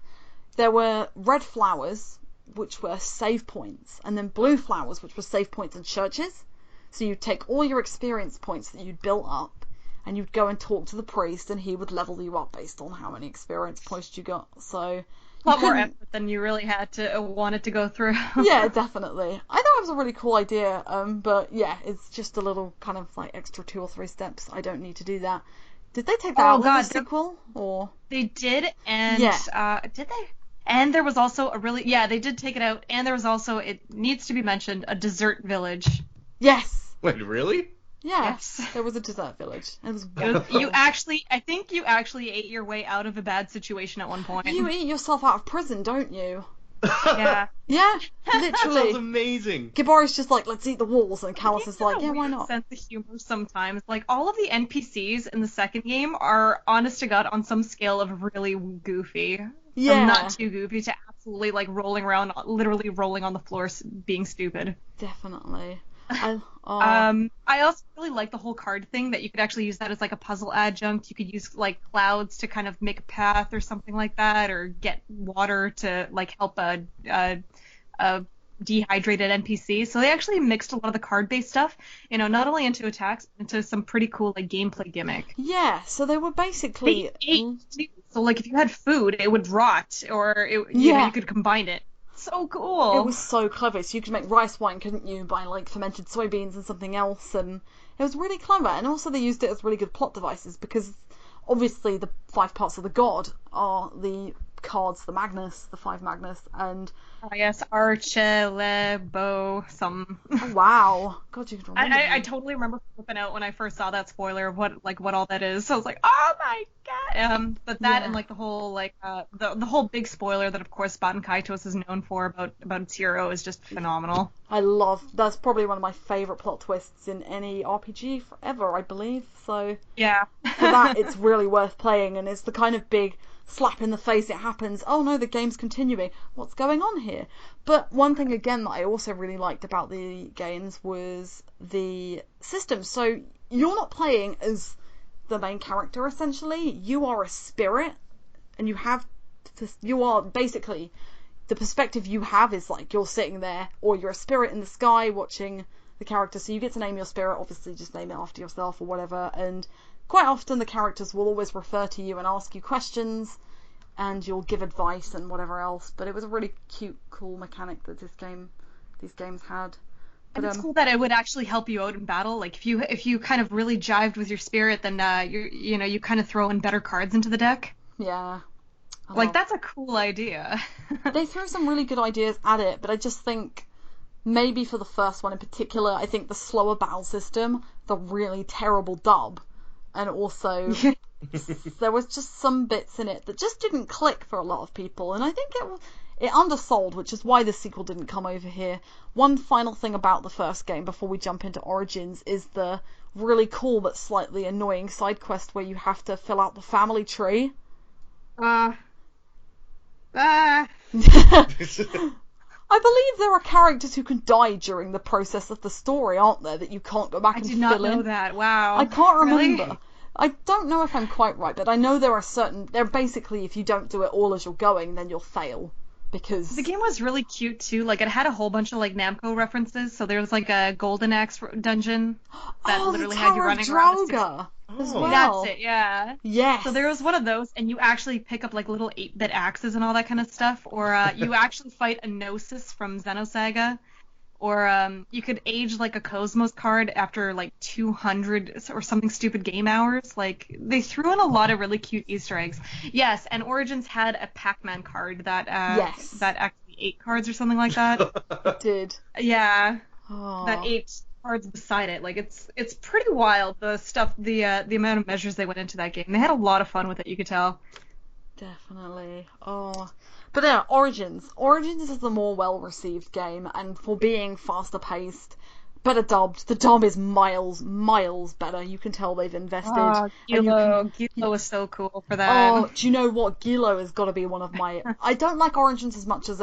There were red flowers, which were save points, and then blue flowers, which were save points in churches. So you'd take all your experience points that you'd built up, and you'd go and talk to the priest, and he would level you up based on how many experience points you got. So... A lot more effort than you really had to wanted to go through. Yeah, definitely. I thought it was a really cool idea, but yeah, it's just a little kind of extra 2 or 3 steps. I don't need to do that. Did they take that out with the sequel? Or they did, and did they? And there was also they did take it out, and there was also, it needs to be mentioned, a dessert village. Yes. Wait, really? Yeah, yes. There was a dessert village. I think you actually ate your way out of a bad situation at one point. You eat yourself out of prison, don't you? Yeah. Yeah, literally. That sounds amazing. Gibori's just let's eat the walls, and Callus is yeah, why not? Sense of humor sometimes. All of the NPCs in the second game are, honest to God, on some scale of really goofy. Yeah. From not too goofy to absolutely, rolling around, literally rolling on the floor, being stupid. Definitely. I also really like the whole card thing, that you could actually use that as a puzzle adjunct. You could use clouds to kind of make a path or something like that, or get water to help a dehydrated NPC. So they actually mixed a lot of the card-based stuff, not only into attacks, but into some pretty cool game play gimmick. Yeah, so they were basically... So if you had food, it would rot, or you could combine it. So cool. It was so clever. So you could make rice wine, couldn't you, by fermented soybeans and something else, and it was really clever. And also they used it as really good plot devices, because obviously the 5 parts of the god are the cards, the Magnus, the 5 Magnus, and... Oh yes, Archilebo, some... Oh, wow. God, you can remember. I totally remember flipping out when I first saw that spoiler of what all that is. So I was like, oh my god! But that and the whole the whole big spoiler that of course Baten Kaitos is known for about its hero is just phenomenal. That's probably one of my favourite plot twists in any RPG forever, I believe. So yeah, for that it's really worth playing, and it's the kind of big slap in the face. It happens. Oh no, the game's continuing. What's going on here? But one thing again that I also really liked about the games was the system. So you're not playing as the main character essentially. You are a spirit, and you are basically, the perspective you have is you're sitting there, or you're a spirit in the sky watching the character. So you get to name your spirit. Obviously, just name it after yourself or whatever, and quite often the characters will always refer to you and ask you questions, and you'll give advice and whatever else. But it was a really cute, cool mechanic that these games had. But, and it's cool that it would actually help you out in battle. If you kind of really jived with your spirit, then you kind of throw in better cards into the deck. Yeah. That's a cool idea. They threw some really good ideas at it, but I just think maybe for the first one in particular, I think the slower battle system, the really terrible dub, and also there was just some bits in it that just didn't click for a lot of people, and I think it undersold, which is why the sequel didn't come over here. One final thing about the first game before we jump into Origins is the really cool but slightly annoying side quest where you have to fill out the family tree. I believe there are characters who can die during the process of the story, aren't there, that you can't go back and fill in? I did not know that. Wow. I can't remember. Really? I don't know if I'm quite right, but I know they're basically, if you don't do it all as you're going, then you'll fail, because The game was really cute too. Like it had a whole bunch of like Namco references. So there was like a Golden Axe dungeon that the literally had you Tower of running around. Droga as Oh. well. That's it, yeah. Yes. So there was one of those, and you actually pick up like little 8-bit axes and all that kind of stuff, or you actually fight a Gnosis from Xenosaga, or you could age like a Cosmos card after like 200 or something stupid game hours. Like they threw in a lot of really cute Easter eggs. Yes, and Origins had a Pac-Man card that Yes. that actually 8 cards or something like that. It did. Yeah. Oh. That 8 cards beside it. Like it's pretty wild, the stuff, the amount of measures they went into that game. They had a lot of fun with it, you could tell. Definitely. Oh. But yeah, Origins. Origins is the more well-received game, and for being faster paced, better dubbed. The dub is miles better. You can tell they've invested. Oh, and you can- Gilo is so cool for that. Oh, do you know what? Gilo has got to be one of my. I don't like Origins as much as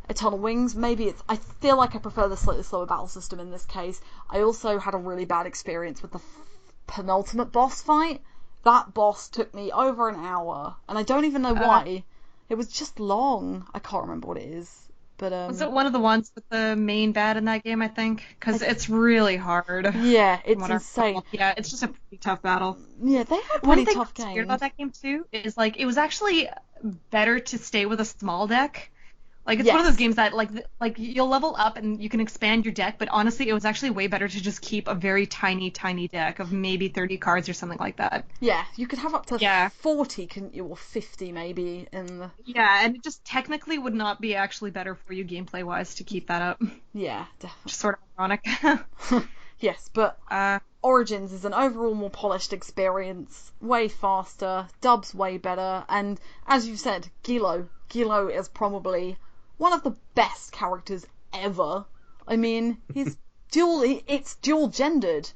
Eternal Wings. Maybe it's. I feel like I prefer the slightly slower battle system in this case. I also had a really bad experience with the penultimate boss fight. That boss took me over an hour, and I don't even know why. It was just long. I can't remember what it is. But Was it one of the ones with the main bad in that game, I think? Because it's really hard. Yeah, it's Whatever. insane. Yeah, it's just a pretty tough battle. Yeah, they had One pretty thing tough that's weird games. about that game too is like it was actually better to stay with a small deck. Like it's one of Yes. those games that like you'll level up and you can expand your deck, but honestly, it was actually way better to just keep a very tiny deck of maybe 30 cards or something like that. Yeah, you could have up to Yeah. 40, couldn't you, or 50 maybe in the. Yeah, and it just technically would not be actually better for you gameplay wise to keep that up. Yeah, definitely. Just sort of ironic. Yes, but Origins is an overall more polished experience, way faster, dub's way better, and as you said, Gilo is probably one of the best characters ever. I mean, it's dual gendered.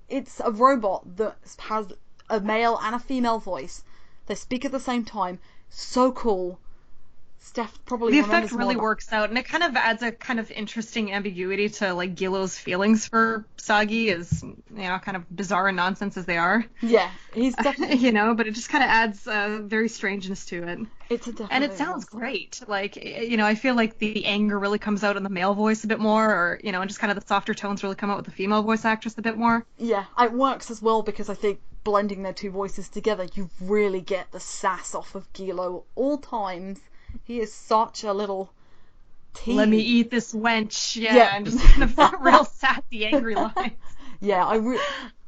It's a robot that has a male and a female voice. They speak at the same time. So cool. Steph probably The remembers effect really more. works out, and it kind of adds a kind of interesting ambiguity to like Gilo's feelings for Sagi, as kind of bizarre and nonsense as they are. Yeah, he's definitely. But it just kind of adds very strangeness to it. It's a definitely. And it sounds great. Like, I feel like the anger really comes out in the male voice a bit more, or, and just kind of the softer tones really come out with the female voice actress a bit more. Yeah, it works as well because I think blending their two voices together, you really get the sass off of Gilo all times. He is such a little teen. Let me eat this wench. Yeah. And just kind of real sassy, angry lines. Yeah,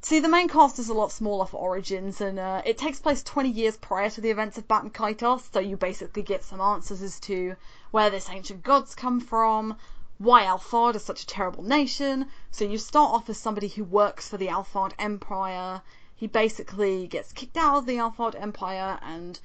see, the main cast is a lot smaller for Origins, and it takes place 20 years prior to the events of Bat and Kaitos, so you basically get some answers as to where this ancient gods come from, why Alphard is such a terrible nation. So you start off as somebody who works for the Alphard Empire. He basically gets kicked out of the Alphard Empire, and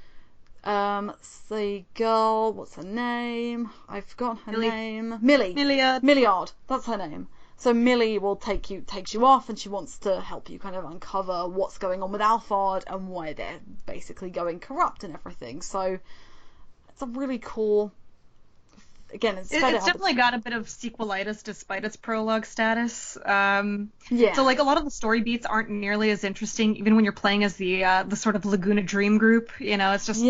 the girl, what's her name? I've forgotten her name. Milliard, that's her name. So Millie will takes you off, and she wants to help you kind of uncover what's going on with Alphard and why they're basically going corrupt and everything. So it's a really cool. Again, it's definitely got a bit of sequelitis despite its prologue status. Yeah. So like a lot of the story beats aren't nearly as interesting, even when you're playing as the sort of Laguna Dream group. It's just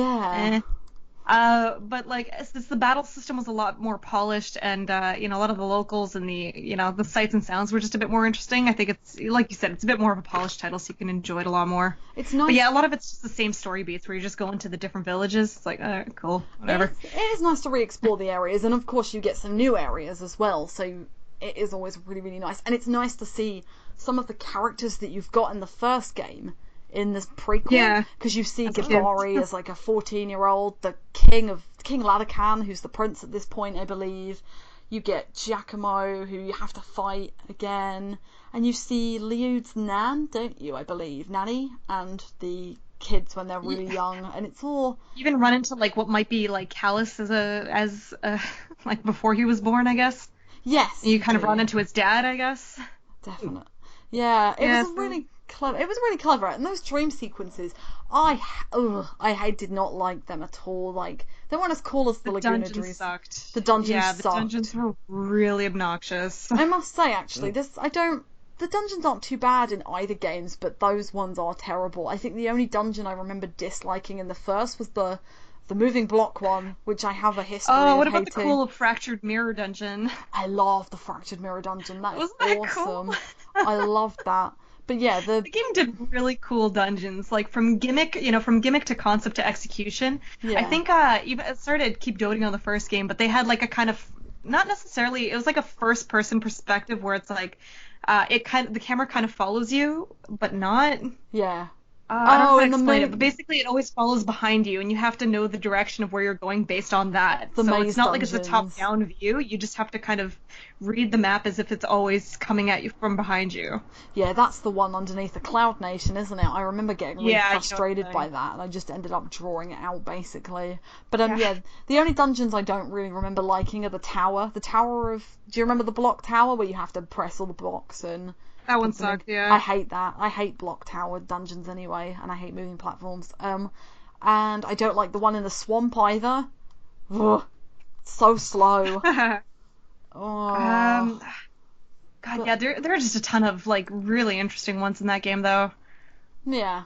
but like since the battle system was a lot more polished, and a lot of the locals and the sights and sounds were just a bit more interesting. I think it's like you said, it's a bit more of a polished title, so you can enjoy it a lot more. It's nice. But yeah, a lot of it's just the same story beats where you just go into the different villages. It's like, cool, whatever. It is nice to re-explore the areas, and of course you get some new areas as well. So it is always really, really nice, and it's nice to see some of the characters that you've got in the first game in this prequel. Yeah. Because you see That's Gabari as like a 14-year-old, the King Ladakan, who's the prince at this point, I believe. You get Giacomo, who you have to fight again, and you see Liud's Nan, don't you? I believe Nanny and the kids when they're really young, and it's all. You even run into like what might be like Callus as like before he was born, I guess. Yes. You kind of run into his dad, I guess. Definitely. Yeah, it was really clever. It was really clever, and those dream sequences, I did not like them at all. Like they weren't as cool as the Laguna Dream. Sucked. The dungeons sucked. sucked. The dungeons were really obnoxious. I must say, actually, the dungeons aren't too bad in either games, but those ones are terrible. I think the only dungeon I remember disliking in the first was the the moving block one, which I have a history Oh, of what about the hating. cool fractured mirror dungeon? I love the Fractured Mirror Dungeon. That is Wasn't that awesome. cool? I loved that. But yeah, The game did really cool dungeons, like from gimmick, from gimmick to concept to execution. I yeah, think even I started to keep doting on the first game, but they had like a kind of not necessarily, it was like a first person perspective where it's like the camera kind of follows you, but not. yeah. I don't know how to and the explain it, but basically it always follows behind you, and you have to know the direction of where you're going based on that. The So maze it's not like it's a dungeons. top-down view. You just have to kind of read the map as if it's always coming at you from behind you. Yeah, that's the one underneath the Cloud Nation, isn't it? I remember getting really Yeah, you know what I'm frustrated by saying. that, and I just ended up drawing it out basically. But Yeah. yeah, the only dungeons I don't really remember liking are the tower. The tower of, do you remember the block tower where you have to press all the blocks and That one put them in? sucked, yeah. I hate that. I hate block tower dungeons anyway, and I hate moving platforms. And I don't like the one in the swamp either. Ugh, so slow. Oh. God, But- yeah, there are just a ton of like really interesting ones in that game, though. Yeah.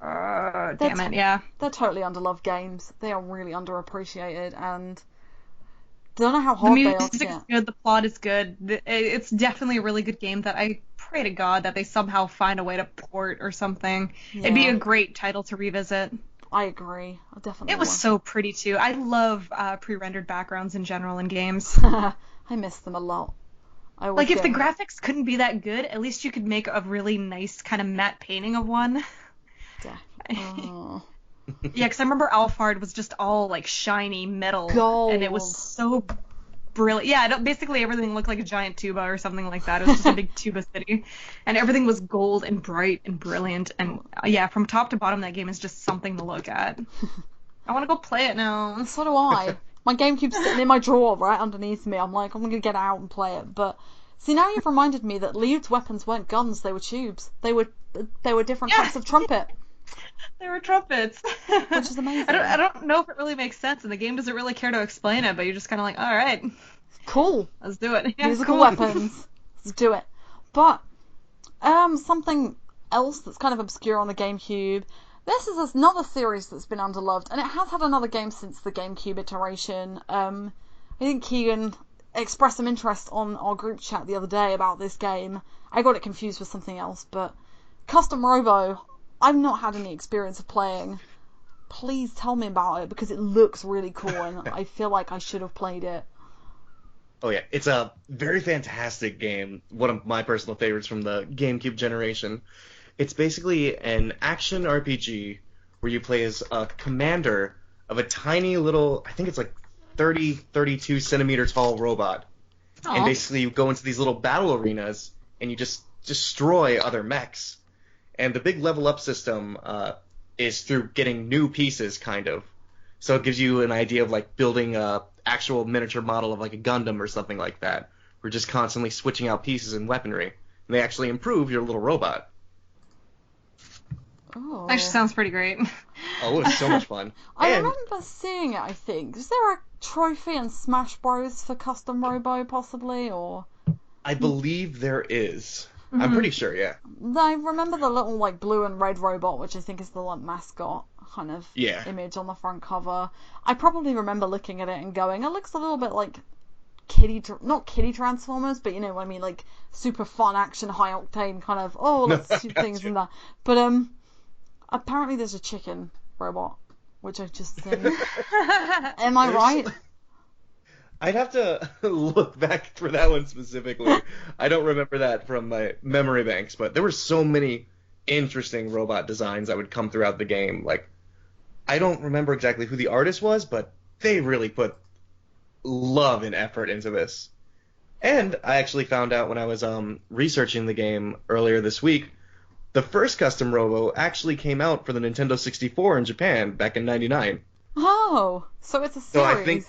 Damn it, yeah. They're totally underloved games. They are really underappreciated, and don't know how The hard they are to music is get. good, the plot is good. It's definitely a really good game that I pray to God that they somehow find a way to port or something. It'd be Yeah. a great title to revisit. I agree. I definitely. It was so pretty too. I love pre-rendered backgrounds in general in games. I miss them a lot. I always Like if get the them- graphics couldn't be that good, at least you could make a really nice kind of matte painting of one. Oh. Yeah, because I remember Alphard was just all like shiny metal, and it was Gold. so brilliant. Yeah, basically everything looked like a giant tuba or something like that. It was just a big tuba city, and everything was gold and bright and brilliant. And yeah, from top to bottom, that game is just something to look at. I want to go play it now. So do I. My GameCube's sitting in my drawer right underneath me. I'm like, I'm gonna get it out and play it. But see, now you've reminded me that Liud's weapons weren't guns; they were tubes. They were different Yeah. types of trumpet, There were trumpets. which is amazing. I don't know if it really makes sense, and the game doesn't really care to explain it, but you're just kind of like, all right, Cool. let's do it. Yeah, Musical cool. weapons. Let's do it. But something else that's kind of obscure on the GameCube. This is another series that's been underloved, and it has had another game since the GameCube iteration. I think Keegan expressed some interest on our group chat the other day about this game. I got it confused with something else, but Custom Robo, I've not had any experience of playing. Please tell me about it because it looks really cool, and I feel like I should have played it. Oh yeah, it's a very fantastic game. One of my personal favorites from the GameCube generation. It's basically an action RPG where you play as a commander of a tiny little, I think it's like 32 centimeter tall robot. Aw. And basically you go into these little battle arenas and you just destroy other mechs. And the big level up system is through getting new pieces, kind of. So it gives you an idea of like building a actual miniature model of like a Gundam or something like that. We're just constantly switching out pieces and weaponry. And they actually improve your little robot. Oh. Actually, sounds pretty great. Oh, it was so much fun. I And remember seeing it, I think. Is there a trophy in Smash Bros. For Custom Robo, possibly? Or I believe there is. I'm pretty sure, yeah. I remember the little, like, blue and red robot, which I think is the, like, mascot kind of Yeah. image on the front cover. I probably remember looking at it and going, it looks a little bit like not kiddie Transformers, but you know what I mean, like, super fun action, high octane kind of, oh, let's shoot things and that. But, apparently there's a chicken robot, which I've just seen. Am I right? I'd have to look back for that one specifically. I don't remember that from my memory banks, but there were so many interesting robot designs that would come throughout the game. Like, I don't remember exactly who the artist was, but they really put love and effort into this. And I actually found out when I was researching the game earlier this week, the first Custom Robo actually came out for the Nintendo 64 in Japan back in '99. Oh, so it's a So series.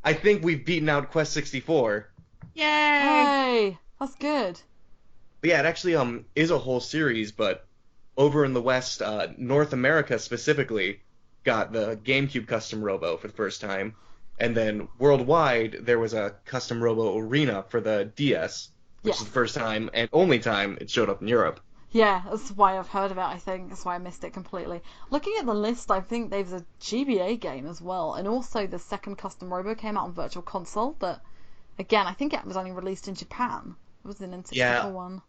I think we've beaten out Quest 64. Yay! Hey, that's good. But yeah, it actually is a whole series, but over in the West, North America specifically, got the GameCube Custom Robo for the first time, and then worldwide there was a Custom Robo Arena for the DS, which Yes. is the first time and only time it showed up in Europe. Yeah, that's why I've heard of it, I think. That's why I missed it completely. Looking at the list, I think there's a GBA game as well, and also the second Custom Robo came out on Virtual Console, but again, I think it was only released in Japan. It was an Yeah, N64 one.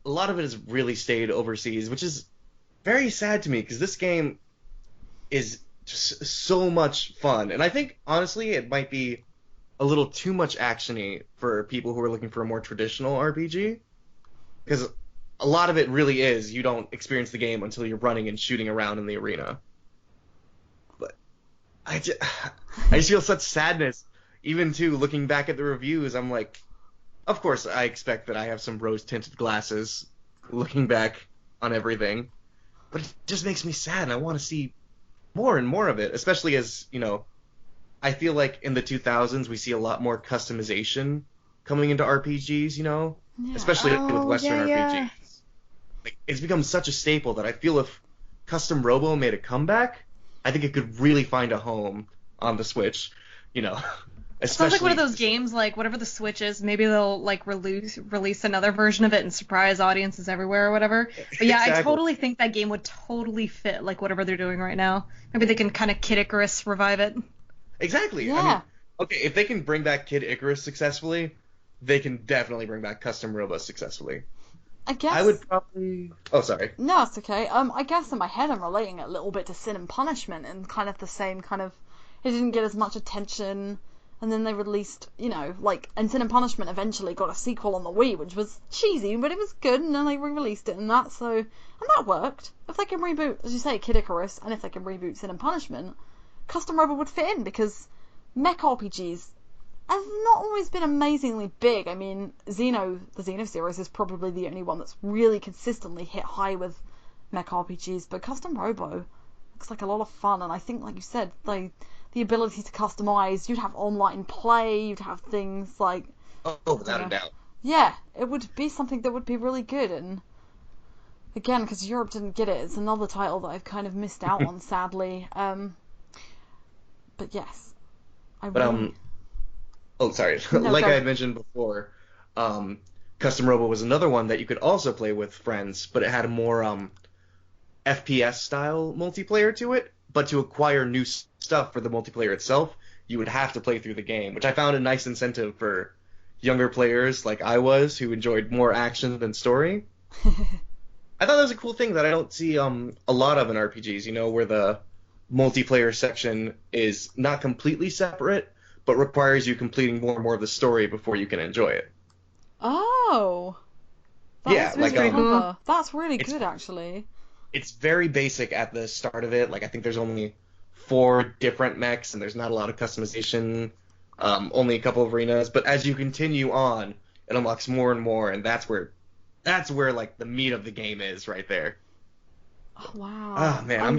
a lot of it has really stayed overseas, which is very sad to me because this game is just so much fun. And I think, honestly, it might be a little too much actiony for people who are looking for a more traditional RPG. Because a lot of it really is you don't experience the game until you're running and shooting around in the arena. But I just feel such sadness. Even, too, looking back at the reviews, I'm like, of course, I expect that I have some rose-tinted glasses looking back on everything. But it just makes me sad, and I want to see more and more of it, especially as, I feel like in the 2000s we see a lot more customization coming into RPGs, Yeah. especially with Oh, Western yeah. RPGs. Like, it's become such a staple that I feel if Custom Robo made a comeback, I think it could really find a home on the Switch, It sounds like one of especially those games, like, whatever the Switch is, maybe they'll, like, release another version of it and surprise audiences everywhere or whatever. But yeah, I Exactly. totally think that game would totally fit, like, whatever they're doing right now. Maybe they can kind of Kid Icarus revive it. Exactly. I Yeah. mean, okay, if they can bring back Kid Icarus successfully, they can definitely bring back Custom Robo successfully. I guess. I would probably. Oh, sorry. No, it's okay. I guess in my head I'm relating it a little bit to Sin and Punishment and kind of the same kind of. It didn't get as much attention, and then they released, and Sin and Punishment eventually got a sequel on the Wii, which was cheesy, but it was good, and then they re-released it and that worked. If they can reboot, as you say, Kid Icarus, and if they can reboot Sin and Punishment, Custom Robo would fit in because mech RPGs have not always been amazingly big. I mean, the Xeno series is probably the only one that's really consistently hit high with mech RPGs, but Custom Robo looks like a lot of fun, and I think, like you said, the ability to customize, you'd have online play, you'd have things like... Oh, without a doubt. Yeah, it would be something that would be really good, and again, because Europe didn't get it, it's another title that I've kind of missed out on, sadly. But yes, I But really... Oh, sorry. No, Like go. I had mentioned before, Custom Robo was another one that you could also play with friends, but it had a more FPS style multiplayer to it. But to acquire new stuff for the multiplayer itself, you would have to play through the game, which I found a nice incentive for younger players like I was, who enjoyed more action than story. I thought that was a cool thing that I don't see a lot of in RPGs, where the multiplayer section is not completely separate, but requires you completing more and more of the story before you can enjoy it. Oh! Yeah, That's really like, clever. That's really it's- good, actually. It's very basic at the start of it. Like, I think there's only 4 different mechs, and there's not a lot of customization, only a couple of arenas. But as you continue on, it unlocks more and more, and that's where like the meat of the game is right there. Oh, wow. Oh man,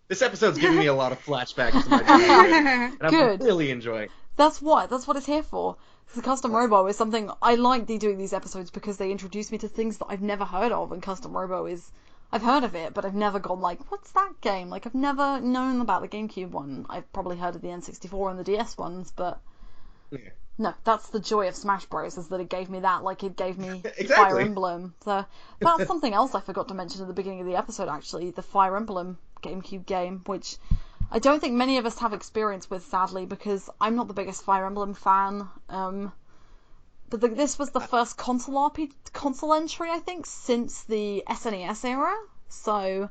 this episode's giving me a lot of flashbacks to my childhood, and I'm Good. really enjoying it. That's what it's here for. The Custom Robo is something I like doing these episodes because they introduce me to things that I've never heard of, and Custom Robo is... I've heard of it, but I've never gone like, what's that game? Like, I've never known about the GameCube one. I've probably heard of the N64 and the DS ones, but... Yeah. No, that's the joy of Smash Bros. Is that it gave me that, like it gave me Exactly. Fire Emblem. So that's something else I forgot to mention at the beginning of the episode, actually, the Fire Emblem GameCube game, which I don't think many of us have experience with, sadly, because I'm not the biggest Fire Emblem fan. But this was the first console entry, I think, since the SNES era. So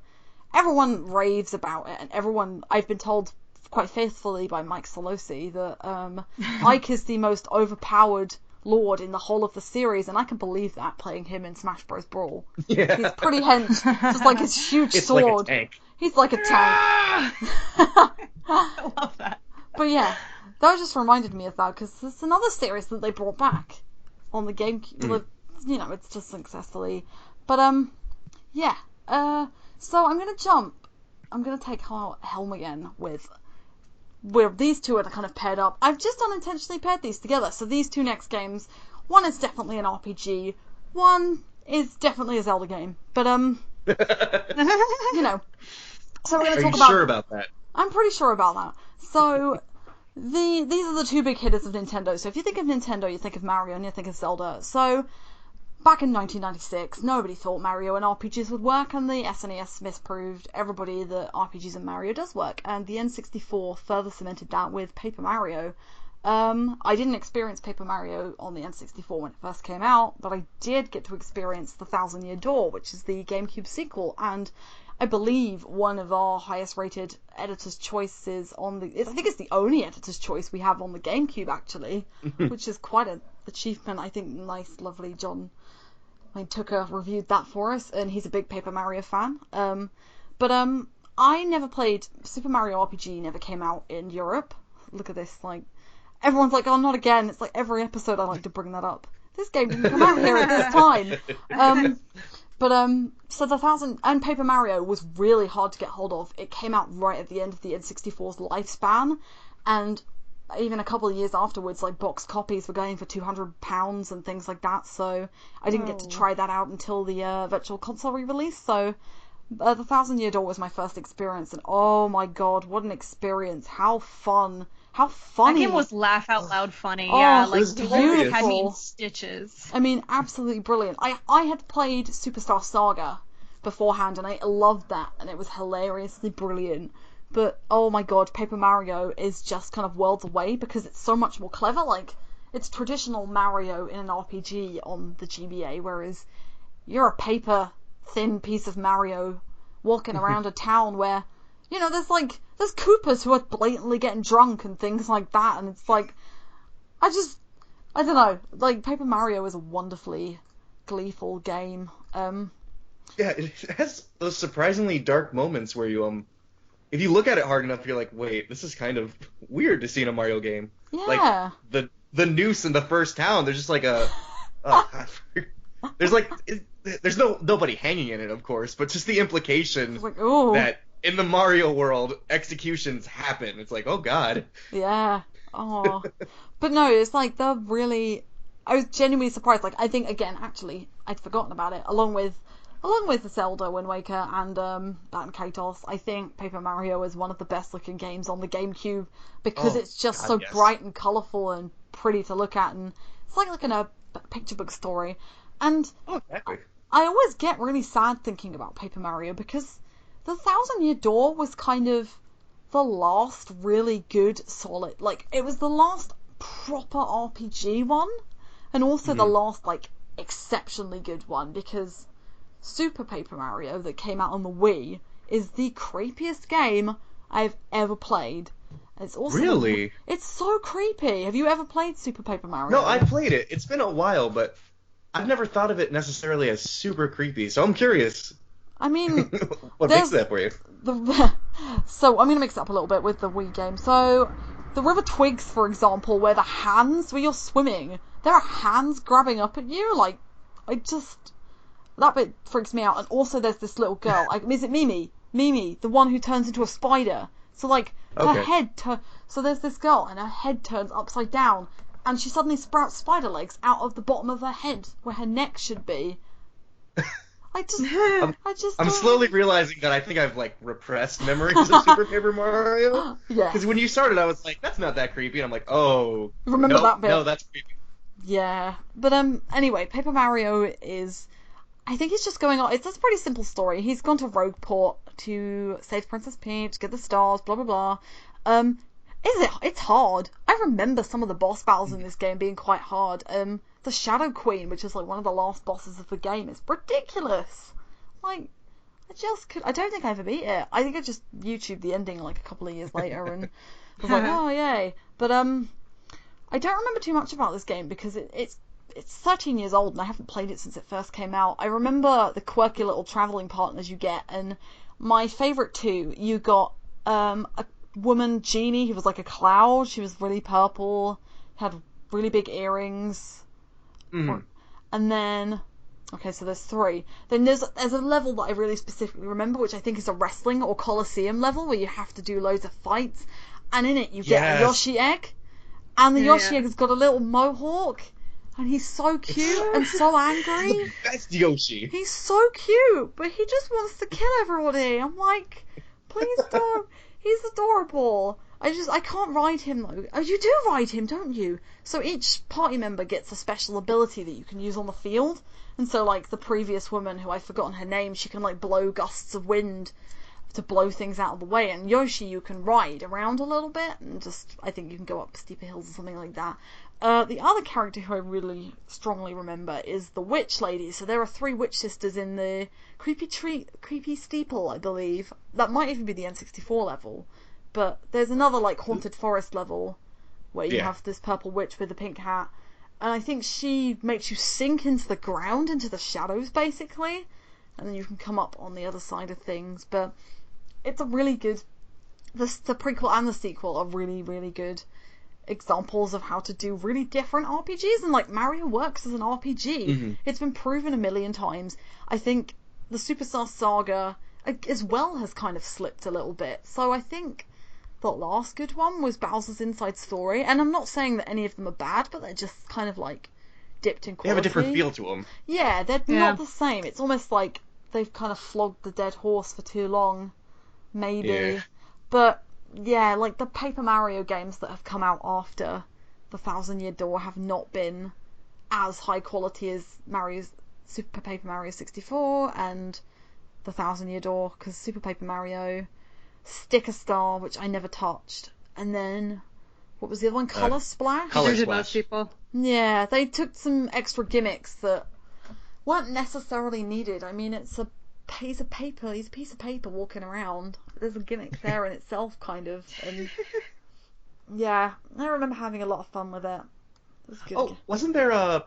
everyone raves about it, and I've been told quite faithfully by Mike Solosi that Ike is the most overpowered lord in the whole of the series, and I can believe that, playing him in Smash Bros. Brawl. Yeah. He's pretty hench, just like his huge It's sword. like a tank. He's like a tank. I love that. But yeah, that just reminded me of that, because there's another series that they brought back on the GameCube. It's just successfully. But, yeah. So I'm going to take Helm again with where these two are kind of paired up. I've just unintentionally paired these together. So these two next games, one is definitely an RPG, one is definitely a Zelda game. But, So we're going to Are talk you sure about that? I'm pretty sure about that. So these are the two big hitters of Nintendo. So if you think of Nintendo, you think of Mario and you think of Zelda. So back in 1996, nobody thought Mario and RPGs would work, and the SNES misproved everybody that RPGs and Mario does work, and the N64 further cemented that with Paper Mario. I didn't experience Paper Mario on the N64 when it first came out, but I did get to experience The Thousand Year Door, which is the GameCube sequel, and I believe one of our highest rated editor's choices on I think it's the only editor's choice we have on the GameCube, actually, which is quite an achievement. I think nice, lovely John Tucker reviewed that for us, and he's a big Paper Mario fan. But I never played Super Mario RPG, never came out in Europe. Look at this, everyone's like, oh, not again. It's like every episode I like to bring that up. This game didn't come out here at this time. So and Paper Mario was really hard to get hold of. It came out right at the end of the N64's lifespan, and even a couple of years afterwards, box copies were going for £200 and things like that, so I didn't get to try that out until the Virtual Console re-release, so The Thousand Year Door was my first experience, and oh my god, what an experience. How fun. How funny. That game was laugh out loud funny. Oh, Yeah, it was beautiful. Had me in stitches. I mean, absolutely brilliant. I had played Superstar Saga beforehand, and I loved that, and it was hilariously brilliant. But, oh my god, Paper Mario is just kind of worlds away, because it's so much more clever. It's traditional Mario in an RPG on the GBA, whereas you're a paper-thin piece of Mario walking around a town where, there's Koopas who are blatantly getting drunk and things like that, and it's I don't know, Paper Mario is a wonderfully gleeful game. Yeah, it has those surprisingly dark moments where you, if you look at it hard enough, you're like, wait, this is kind of weird to see in a Mario game. Yeah. The noose in the first town, there's just there's nobody hanging in it, of course, but just the implication that in the Mario world, executions happen. It's like, oh god. Yeah. Oh. But no, it's I was genuinely surprised. I think, again, actually, I'd forgotten about it, along with the Zelda, Wind Waker, and Bat & Kaitos. I think Paper Mario is one of the best looking games on the GameCube, because it's just so bright and colourful and pretty to look at, and it's like in a picture book story. And exactly. I always get really sad thinking about Paper Mario, because The Thousand Year Door was kind of the last really good solid, it was the last proper RPG one, and also the last exceptionally good one, because Super Paper Mario that came out on the Wii is the creepiest game I've ever played. It's also really? It's so creepy. Have you ever played Super Paper Mario? No, I played it. It's been a while, but I've never thought of it necessarily as super creepy, so I'm curious. I mean, what makes that for you? So I'm going to mix it up a little bit with the Wii game. So the River Twigs, for example, where you're swimming, there are hands grabbing up at you. That bit freaks me out. And also there's this little girl. Is it Mimi? Mimi, the one who turns into a spider. So her head so there's this girl, and her head turns upside down, and she suddenly sprouts spider legs out of the bottom of her head where her neck should be. I'm slowly realizing that I think I've repressed memories of Super Paper Mario. Yeah. Because when you started, I was like, that's not that creepy, and I'm like, oh. Remember that bit? No, that's creepy. Yeah, but anyway, Paper Mario is, I think he's just going on. It's a pretty simple story. He's gone to Rogueport to save Princess Peach, get the stars, blah blah blah. It's hard. I remember some of the boss battles in this game being quite hard. The Shadow Queen, which is one of the last bosses of the game, is ridiculous. I don't think I ever beat it. I think I just YouTubed the ending a couple of years later and was like, oh yay. But I don't remember too much about this game because it's 13 years old and I haven't played it since it first came out. I remember the quirky little travelling partners you get, and my favourite two, you got a woman genie who was like a cloud. She was really purple, had really big earrings. Mm-hmm. And then, okay, so there's three. Then there's a level that I really specifically remember, which I think is a wrestling or Colosseum level where you have to do loads of fights. And in it you get a Yoshi egg. And the Yoshi egg has got a little mohawk. And he's so cute and so angry. That's Yoshi. He's so cute, but he just wants to kill everybody. I'm like, please don't. He's adorable. I can't ride him though. Oh, you do ride him, don't you? So each party member gets a special ability that you can use on the field. And so, like, the previous woman, who I've forgotten her name, she can, like, blow gusts of wind to blow things out of the way. And Yoshi, you can ride around a little bit and just, I think you can go up steeper hills or something like that. The other character who I really strongly remember is the witch lady. So there are 3 witch sisters in the creepy steeple, I believe. That might even be the N64 level. But there's another, like, haunted forest level where you have this purple witch with a pink hat. And I think she makes you sink into the ground, into the shadows, basically. And then you can come up on the other side of things. But it's a really good... The prequel and the sequel are really, really good examples of how to do really different RPGs. And, like, Mario works as an RPG. Mm-hmm. It's been proven a million times. I think the Superstar Saga, as well, has kind of slipped a little bit. So I think... the last good one was Bowser's Inside Story, and I'm not saying that any of them are bad, but they're just kind of like dipped in quality. They have a different feel to them. Yeah, they're not the same. It's almost like they've kind of flogged the dead horse for too long, maybe. Yeah. But yeah, like the Paper Mario games that have come out after the Thousand Year Door have not been as high quality as Super Paper Mario 64 and the Thousand Year Door, because Super Paper Mario, Sticker Star, which I never touched, and then what was the other one? Color Splash? Color Those are Splash. most people. Yeah, they took some extra gimmicks that weren't necessarily needed. I mean, it's a piece of paper. He's a piece of paper walking around. There's a gimmick there in itself, kind of. And yeah, I remember having a lot of fun with it. It was good. Oh, wasn't there a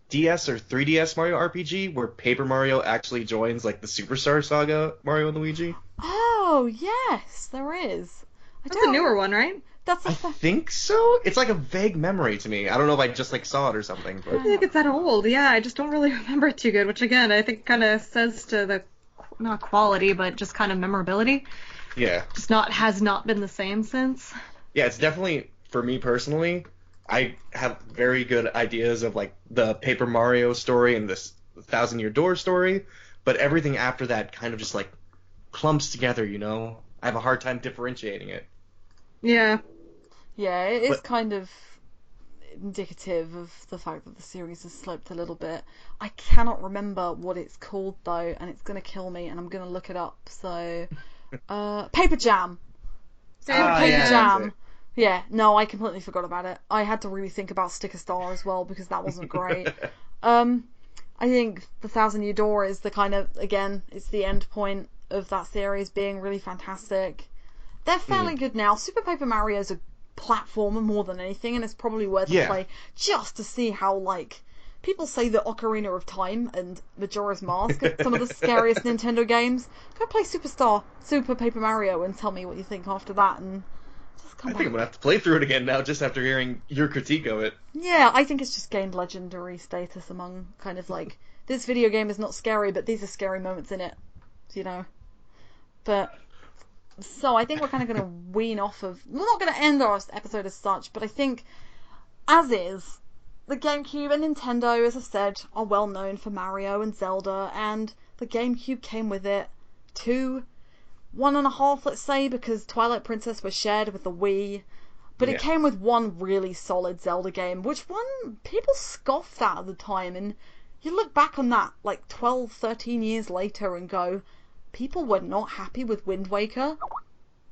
DS or 3DS Mario RPG where Paper Mario actually joins like the Superstar Saga Mario and Luigi? Oh, yes, there is. That's a newer one, right? That's I think so. It's like a vague memory to me. I don't know if I just like saw it or something. I But don't think it's that old. Yeah, I just don't really remember it too good, which again, I think kind of says to the, not quality, but just kind of memorability. yeah, Just has not been the same since. yeah, it's definitely, for me personally, I have very good ideas of like the Paper Mario story and this Thousand Year Door story, but everything after that kind of just like clumps together, you know? I have a hard time differentiating it. Yeah. Yeah, it is But- kind of indicative of the fact that the series has slipped a little bit. I cannot remember what it's called though, and it's gonna kill me, and I'm gonna look it up. So, Paper Jam. Paper yeah, Jam. that's it. Yeah, no, I completely forgot about it. I had to really think about Sticker Star as well because that wasn't great. I think the Thousand Year Door is the kind of, again, it's the end point of that series being really fantastic. They're fairly good now. Super Paper Mario is a platformer more than anything, and it's probably worth a play just to see how, like, people say that Ocarina of Time and Majora's Mask are some of the scariest Nintendo games. Go play Super Paper Mario, and tell me what you think after that, and just come I back. think I'm gonna have to play through it again now just after hearing your critique of it. Yeah, I think it's just gained legendary status among kind of like, this video game is not scary, but these are scary moments in it, you know. But, so I think we're kind of going to wean off of, we're not going to end our episode as such, but I think, as is, the GameCube and Nintendo, as I've said, are well known for Mario and Zelda, and the GameCube came with it 1.5, let's say, because Twilight Princess was shared with the Wii. But it came with one really solid Zelda game, which people scoffed at the time, and you look back on that like 12, 13 years later and go, people were not happy with Wind Waker.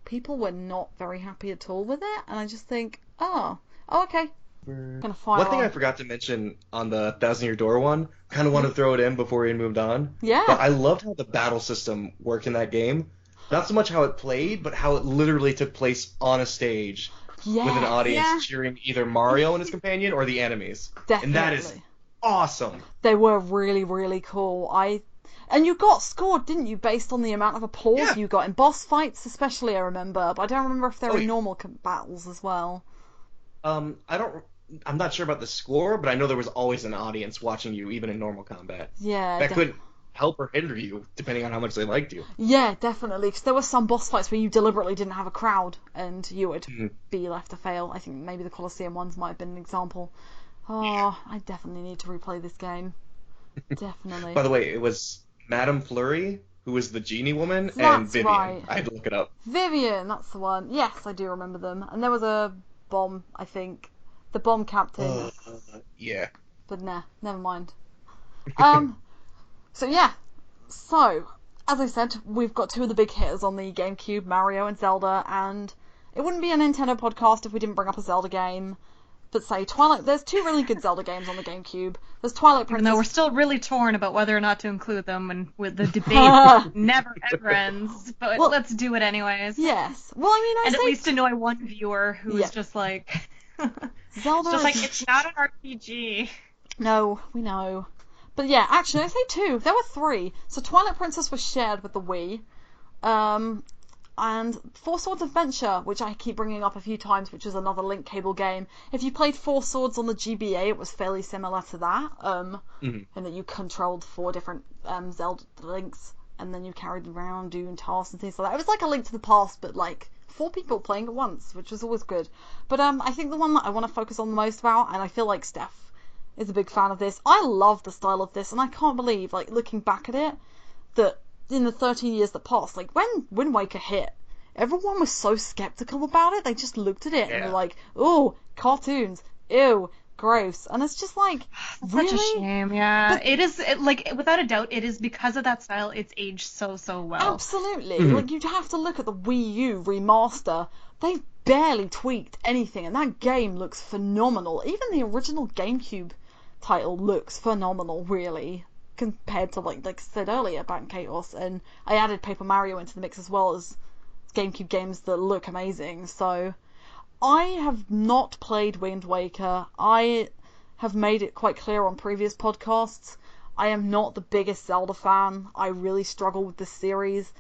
People were not very happy at all with it, and I just think, oh okay. Gonna fire One thing on. I forgot to mention on the Thousand Year Door one, kind of want to throw it in before we moved on. Yeah. But I loved how the battle system worked in that game. Not so much how it played, but how it literally took place on a stage with an audience cheering either Mario and his companion or the enemies. Definitely. And that is awesome. They were really, really cool. And you got scored, didn't you, based on the amount of applause you got in boss fights, especially, I remember. But I don't remember if there were normal battles as well. I'm not sure about the score, but I know there was always an audience watching you, even in normal combat. Yeah. That could help or hinder you, depending on how much they liked you. Yeah, definitely. Because there were some boss fights where you deliberately didn't have a crowd, and you would be left to fail. I think maybe the Colosseum ones might have been an example. Oh, I definitely need to replay this game. Definitely. By the way, it was Madame Fleury who was the genie woman, and That's Vivian. right. I had to look it up. Vivian, that's the one. Yes, I do remember them. And there was a bomb, I think. The bomb captain. Yeah. But nah, never mind. So yeah. So, as I said, we've got two of the big hitters on the GameCube, Mario and Zelda, and it wouldn't be a Nintendo podcast if we didn't bring up a Zelda game. But say Twilight, there's two really good Zelda games on the GameCube. There's Twilight Princess. Even though we're still really torn about whether or not to include them, and with the debate never ever ends. But let's do it anyways. Yes. Well, I mean, at least annoy one viewer who's just like, Zelda. Just like, it's not an RPG. No, we know. But yeah, actually, I say two. There were three. So Twilight Princess was shared with the Wii. And Four Swords Adventure, which I keep bringing up a few times, which is another link cable game. If you played Four Swords on the GBA, it was fairly similar to that. In that you controlled four different Zelda links, and then you carried them around doing tasks and things like that. It was like a Link to the Past, but like 4 people playing at once, which was always good. But I think the one that I want to focus on the most about, and I feel like Steph is a big fan of this. I love the style of this, and I can't believe, like, looking back at it, that in the 13 years that passed, like, when Wind Waker hit, everyone was so skeptical about it. They just looked at it and were like, "Oh, cartoons, ew, gross." And it's just like, really? Such a shame, yeah. But it is, like, without a doubt, it is because of that style, it's aged so well. Absolutely. Like, you'd have to look at the Wii U remaster. They've barely tweaked anything, and that game looks phenomenal. Even the original GameCube title looks phenomenal, really, compared to, like I said earlier, back in Chaos. And I added Paper Mario into the mix as well as GameCube games that look amazing. So I have not played Wind Waker. I have made it quite clear on previous podcasts, I am not the biggest Zelda fan. I really struggle with this series.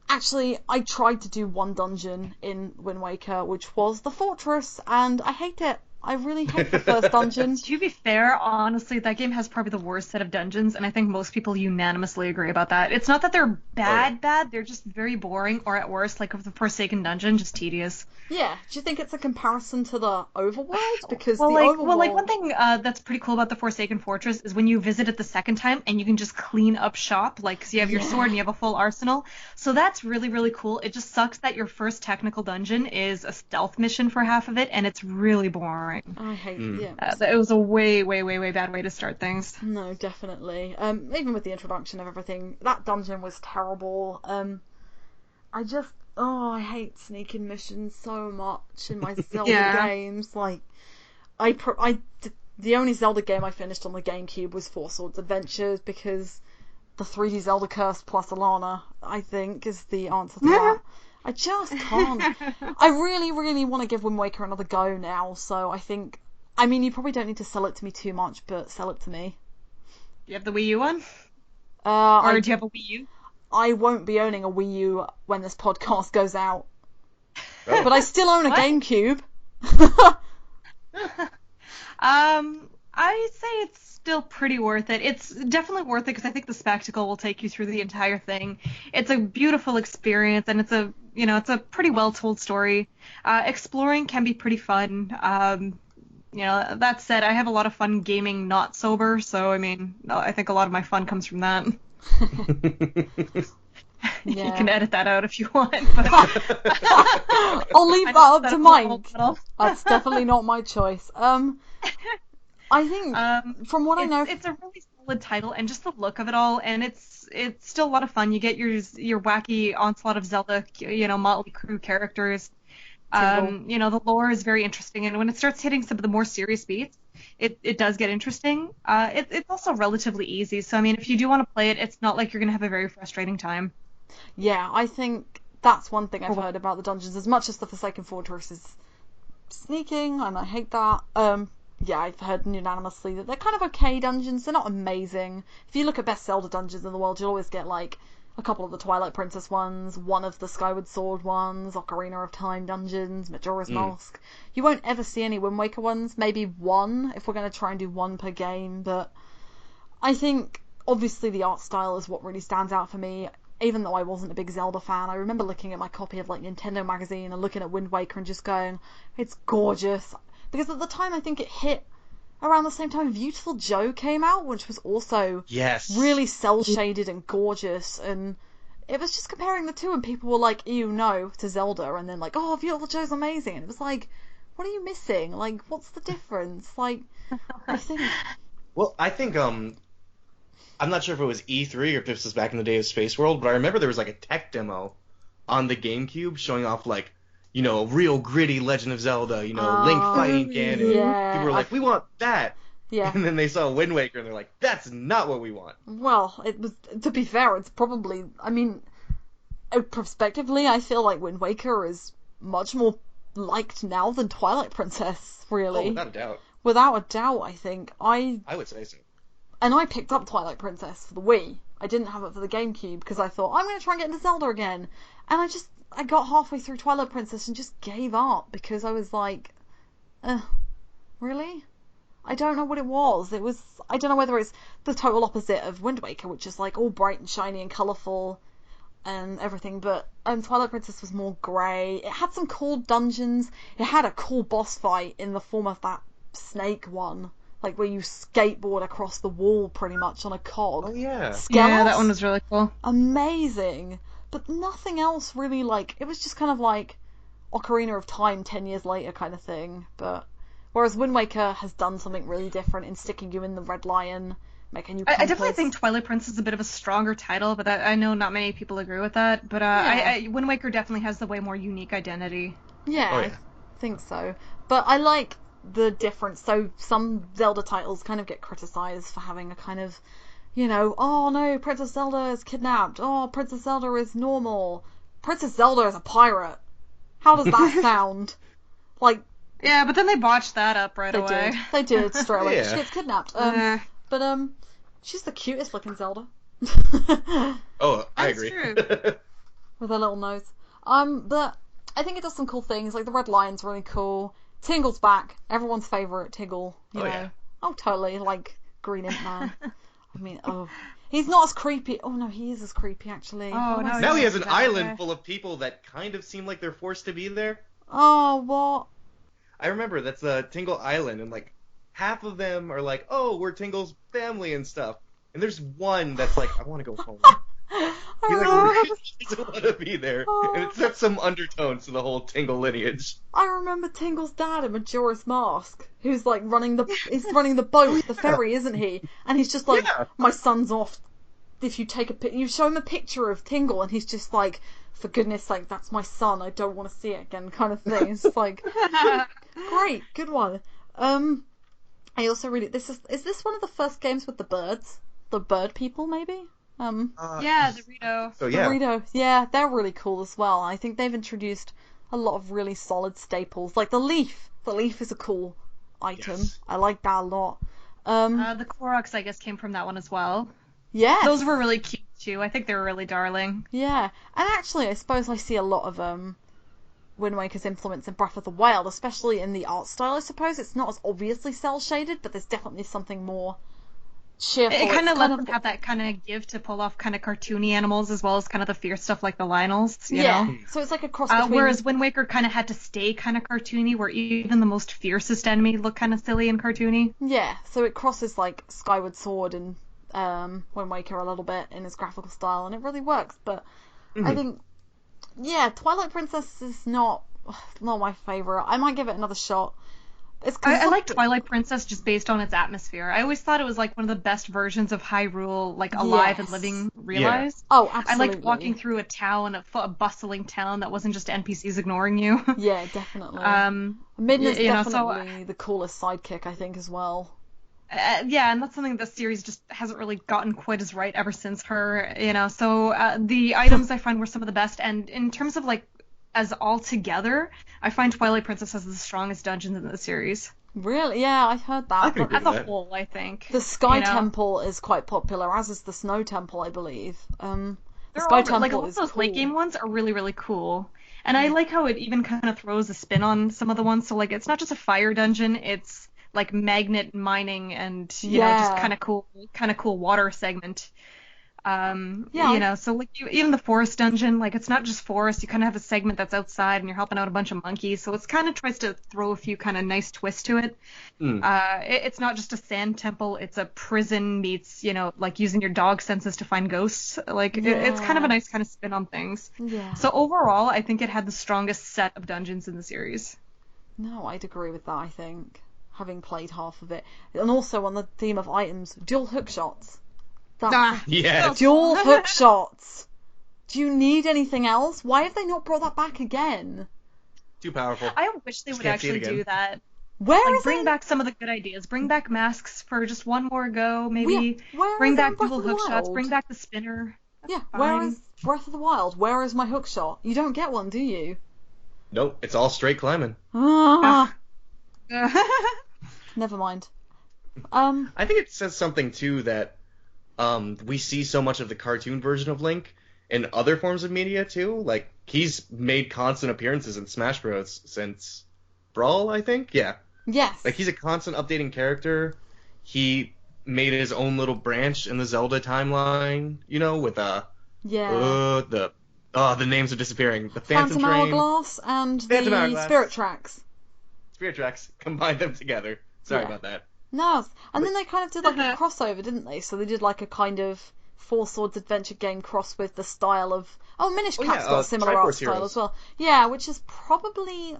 Actually, I tried to do one dungeon in Wind Waker, which was the fortress, and I hate it. I really hate the first dungeon. To be fair, honestly, that game has probably the worst set of dungeons, and I think most people unanimously agree about that. It's not that they're bad, they're just very boring, or at worst, like the Forsaken Dungeon, just tedious. Yeah, do you think it's a comparison to the overworld? Because Overworld... Well, like, one thing that's pretty cool about the Forsaken Fortress is when you visit it the second time, and you can just clean up shop, like, because you have your sword and you have a full arsenal. So that's really, really cool. It just sucks that your first technical dungeon is a stealth mission for half of it, and it's really boring. I hate it. It was a way bad way to start things. No, definitely. Even with the introduction of everything, that dungeon was terrible. I hate sneaking missions so much in my Zelda games. Like, the only Zelda game I finished on the GameCube was Four Swords Adventures, because the 3D Zelda curse plus Alana, I think, is the answer to that. I just can't. I really, really want to give Wind Waker another go now, so I mean, you probably don't need to sell it to me too much, but sell it to me. You have the Wii U one? Or do you have a Wii U? I won't be owning a Wii U when this podcast goes out. Oh. But I still own a GameCube. I say it's still pretty worth it. It's definitely worth it because I think the spectacle will take you through the entire thing. It's a beautiful experience, and it's a pretty well told story. Exploring can be pretty fun. That said, I have a lot of fun gaming not sober, so I mean, I think a lot of my fun comes from that. Yeah. You can edit that out if you want. But I'll leave that up to Mike. That's definitely not my choice. I think from what I know, it's a really solid title, and just the look of it all, and it's still a lot of fun. You get your wacky onslaught of Zelda, Motley Crue characters. The lore is very interesting, and when it starts hitting some of the more serious beats, it does get interesting. It's also relatively easy, so I mean, if you do want to play it, it's not like you're gonna have a very frustrating time. Yeah, I think that's one thing I've heard about the dungeons. As much as the Forsaken Fortress is sneaking, and I hate that. I've heard unanimously that they're kind of okay dungeons. They're not amazing. If you look at best Zelda dungeons in the world, you'll always get like a couple of the Twilight Princess ones, one of the Skyward Sword ones, Ocarina of Time dungeons, Majora's Mask. You won't ever see any Wind Waker ones, maybe one, if we're going to try and do one per game, but I think, obviously, the art style is what really stands out for me. Even though I wasn't a big Zelda fan, I remember looking at my copy of, like, Nintendo Magazine and looking at Wind Waker and just going, it's gorgeous. Because at the time, I think it hit around the same time Beautiful Joe came out, which was also really cel-shaded and gorgeous, and it was just comparing the two, and people were like, ew, no, to Zelda, and then like, oh, Beautiful Joe's amazing. And it was like, what are you missing? Like, what's the difference? Like, I think... Well, I think, I'm not sure if it was E3 or if this was back in the day of Space World, but I remember there was like a tech demo on the GameCube showing off like, you know, a real gritty Legend of Zelda, you know, Link fighting Ganon. yeah, People were like, we want that. Yeah. And then they saw Wind Waker and they're like, that's not what we want. Well, it was, to be fair, it's probably, I mean, prospectively, I feel like Wind Waker is much more liked now than Twilight Princess, really. Oh, without a doubt. Without a doubt, I think. I would say so. And I picked up Twilight Princess for the Wii. I didn't have it for the GameCube because I thought, I'm going to try and get into Zelda again. And I got halfway through Twilight Princess and just gave up because I was like, really? I don't know what it was. I don't know whether it's the total opposite of Wind Waker, which is like all bright and shiny and colourful and everything, but Twilight Princess was more grey. It had some cool dungeons. It had a cool boss fight in the form of that snake one, like where you skateboard across the wall pretty much on a cog. Oh, yeah. Skelos? Yeah, that one was really cool. Amazing. But nothing else really, like, it was just kind of like Ocarina of Time 10 years later kind of thing, but... Whereas Wind Waker has done something really different in sticking you in the Red Lion, making you compass. I definitely think Twilight Princess is a bit of a stronger title, but I know not many people agree with that. But Wind Waker definitely has the way more unique identity. Yeah, Oh, yeah. I think so. But I like the difference. So some Zelda titles kind of get criticised for having a kind of, you know, oh no, Princess Zelda is kidnapped. Oh, Princess Zelda is normal. Princess Zelda is a pirate. How does that sound? Like... Yeah, but then they botched that up right away. They did straight away. Yeah. She gets kidnapped. But she's the cutest looking Zelda. Oh, I That's agree. true. With her little nose. But I think it does some cool things. Like the Red Lion's really cool. Tingle's back. Everyone's favourite Tingle. You know. Yeah. Oh, totally. Like Green Ink Man. I mean, he's not as creepy. Oh no, he is as creepy actually. Oh, no, Now he has an that island way. full of people that kind of seem like they're forced to be there. Oh, what? I remember that's Tingle Island, and like half of them are like, "Oh, we're Tingle's family and stuff," and there's one that's like, "I want to go home." He like really doesn't want to be there, and it sets some undertones to the whole Tingle lineage. I remember Tingle's dad in Majora's Mask, who's like running the boat, the ferry, isn't he? And he's just like, Yeah. my son's off. If you take you show him a picture of Tingle, and he's just like, for goodness sake, that's my son. I don't want to see it again, kind of thing. It's like, great, good one. I also really is this one of the first games with the birds, the bird people, maybe? Yeah, the Rito. So yeah, Doritos, yeah, they're really cool as well. I think they've introduced a lot of really solid staples, like the leaf. The leaf is a cool item. Yes. I like that a lot. The Koroks, I guess, came from that one as well. Yeah, Those were really cute too. I think they were really darling. yeah, and actually, I suppose I see a lot of Wind Waker's influence in Breath of the Wild, especially in the art style. I suppose it's not as obviously cel shaded, but there's definitely something more cheerful. It kind It's of lets them have that kind of give to pull off kind of cartoony animals as well as kind of the fierce stuff like the Lionels, you know? So it's like a cross between. Whereas Wind Waker kind of had to stay kind of cartoony, where even the most fiercest enemy looked kind of silly and cartoony. Yeah, so it crosses like Skyward Sword and Wind Waker a little bit in its graphical style, and it really works. But I think, yeah, Twilight Princess is not my favourite. I might give it another shot. I like Twilight Princess just based on its atmosphere. I always thought it was like one of the best versions of Hyrule, like alive and Yes. living realized. Oh, I absolutely. liked walking through a bustling town that wasn't just NPCs ignoring you. Yeah, definitely. Midna's you know, definitely the coolest sidekick, I think, as well. Yeah, and that's something the series just hasn't really gotten quite as right ever since her, you know. So the items I find were some of the best, and in terms of like as all together, I find Twilight Princess has the strongest dungeons in the series. Really? Yeah, I heard that. I can but agree As a that. whole, I think. the Sky you know? Temple is quite popular, as is the Snow Temple, I believe. The They're Sky all, Temple like a lot is of those cool. late game ones are really, really cool. And I like how it even kind of throws a spin on some of the ones. So like it's not just a fire dungeon, it's like magnet mining and you know, just Yeah. kind of cool water segment. Yeah. So like even the forest dungeon, like it's not just forest. You kind of have a segment that's outside, and you're helping out a bunch of monkeys. So it's kind of tries to throw a few kind of nice twists to it. Mm. It's not just a sand temple. It's a prison meets, like using your dog senses to find ghosts. Like it's kind of a Yeah. nice kind of spin on things. Yeah. So overall, I think it had the strongest set of dungeons in the series. No, I'd agree with that, I think. Having played half of it. And also on the theme of items, dual hook shots. That's Yes. dual hook shots. Do you need anything else? Why have they not brought that back again? Too powerful. I wish they Just would can't see it actually again. do that. Where Like is bring it? back some of the good ideas. Bring back masks for just one more go, maybe. Where Bring is it in back Breath dual of the hook shots. Wild? Bring back the spinner. That's Yeah, where fine. is Breath of the Wild? Where is my hook shot? You don't get one, do you? Nope, it's all straight climbing. Ah, never mind. I think it says something too that we see so much of the cartoon version of Link in other forms of media too. Like he's made constant appearances in Smash Bros. Since Brawl, I think. Yeah, Yes. like he's a constant updating character. He made his own little branch in the Zelda timeline. With Yeah. the names are disappearing. The Phantom Phantom Train, Hourglass and Phantom the Hourglass. Spirit Tracks. Spirit Tracks. Combine them together. Sorry Yeah. about that. No, and then they kind of did like a crossover, didn't they? So they did like a kind of Four Swords adventure game cross with the style of Minish Oh, Cap's yeah, got a similar art Triforce style Heroes. as well. Yeah, which is probably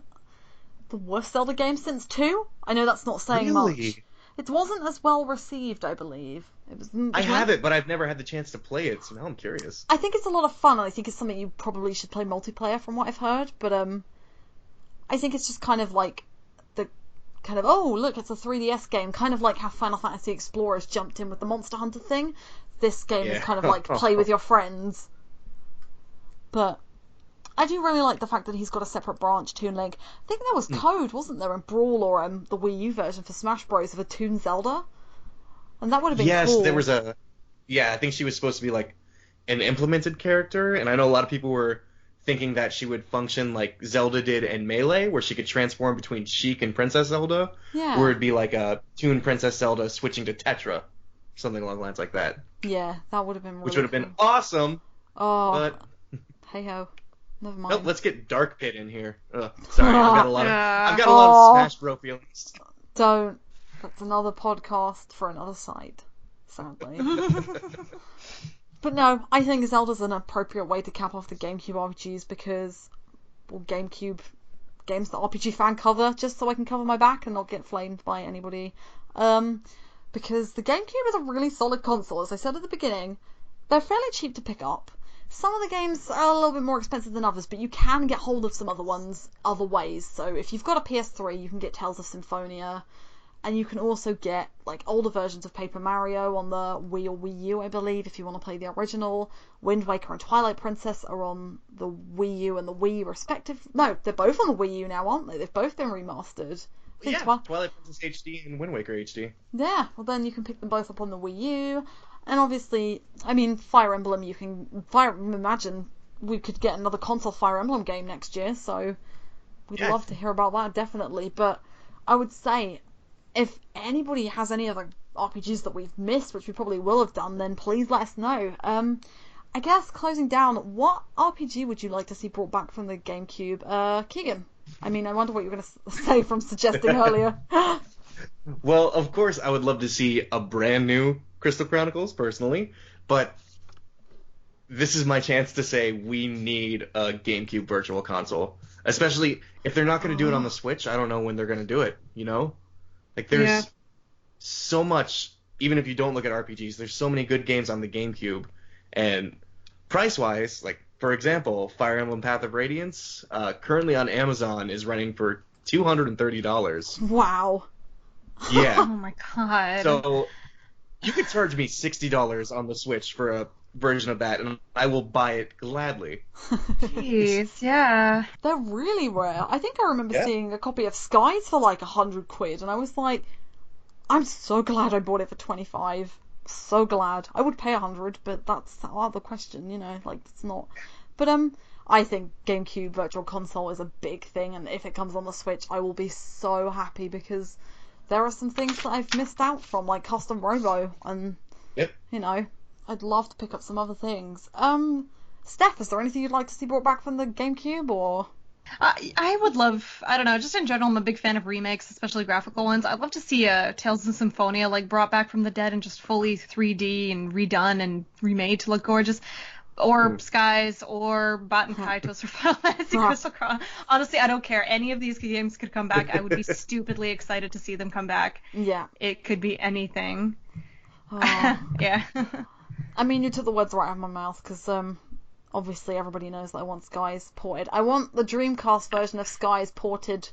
the worst Zelda game since 2. I know that's not saying much. Really? It wasn't as well received, I believe. I have it, but I've never had the chance to play it, so now I'm curious. I think it's a lot of fun, and I think it's something you probably should play multiplayer, from what I've heard. But I think it's just kind of like the kind of look, it's a 3DS game, kind of like how Final Fantasy Explorers jumped in with the Monster Hunter thing. This game is Yeah. kind of like play with your friends. But I do really like the fact that he's got a separate branch, Toon Link. I think there was code, wasn't there, in Brawl or the Wii U version for Smash Bros. Of a Toon Zelda? And that would have been Yes, cool. there was I think she was supposed to be like an implemented character, and I know a lot of people were thinking that she would function like Zelda did in Melee, where she could transform between Sheik and Princess Zelda, Yeah. or it'd be like a Toon Princess Zelda switching to Tetra, something along the lines like that, Yeah, that would have been really which would have been cool. awesome. Oh, But hey ho. Never mind. nope, let's get Dark Pit in here. Ugh, sorry, I've got a lot of Yeah. I've got a lot Oh. of Smash Bros feelings. Don't. That's another podcast for another site, sadly. But no, I think Zelda's an appropriate way to cap off the GameCube RPGs because, well, GameCube games the RPG fan cover just so I can cover my back and not get flamed by anybody. Because the GameCube is a really solid console. As I said at the beginning, they're fairly cheap to pick up. Some of the games are a little bit more expensive than others, but you can get hold of some other ones other ways. So if you've got a PS3, you can get Tales of Symphonia. And you can also get like older versions of Paper Mario on the Wii or Wii U, I believe, if you want to play the original. Wind Waker and Twilight Princess are on the Wii U and the Wii respective. No, they're both on the Wii U now, aren't they? They've both been remastered. I think Yeah, Twilight Princess HD and Wind Waker HD. Yeah, well then you can pick them both up on the Wii U. And obviously, I mean, Fire Emblem, imagine we could get another console Fire Emblem game next year, so we'd Yeah. love to hear about that, definitely. But I would say, if anybody has any other RPGs that we've missed, which we probably will have done, then please let us know. I guess closing down, what RPG would you like to see brought back from the GameCube? Keegan. I mean, I wonder what you were going to say from suggesting earlier. Well, of course, I would love to see a brand new Crystal Chronicles, personally, but this is my chance to say we need a GameCube Virtual Console. Especially if they're not going to do it on the Switch, I don't know when they're going to do it, you know? Like, there's so much, even if you don't look at RPGs, there's so many good games on the GameCube, and price-wise, like, for example, Fire Emblem Path of Radiance, currently on Amazon, is running for $230. Wow. Oh Yeah. my god. So you could charge me $60 on the Switch for a version of that, and I will buy it gladly. Jeez, yeah. They're really rare. I think I remember Yeah. seeing a copy of Skies for like £100, and I was like, I'm so glad I bought it for 25. So glad. I would pay 100, but that's out of the question, you know, like it's not. But I think GameCube Virtual Console is a big thing, and if it comes on the Switch, I will be so happy because there are some things that I've missed out from, like Custom Robo, and Yep. you know, I'd love to pick up some other things. Steph, is there anything you'd like to see brought back from the GameCube, or? I would love, I don't know, just in general, I'm a big fan of remakes, especially graphical ones. I'd love to see Tales of Symphonia like brought back from the dead and just fully 3D and redone and remade to look gorgeous. Or Skies, or Baten Kaitos, or Final Fantasy Crystal Crown. Honestly, I don't care. Any of these games could come back. I would be stupidly excited to see them come back. Yeah. It could be anything. Oh. Yeah. I mean, you took the words right out of my mouth, because obviously everybody knows that I want Skies ported. I want the Dreamcast version of Skies ported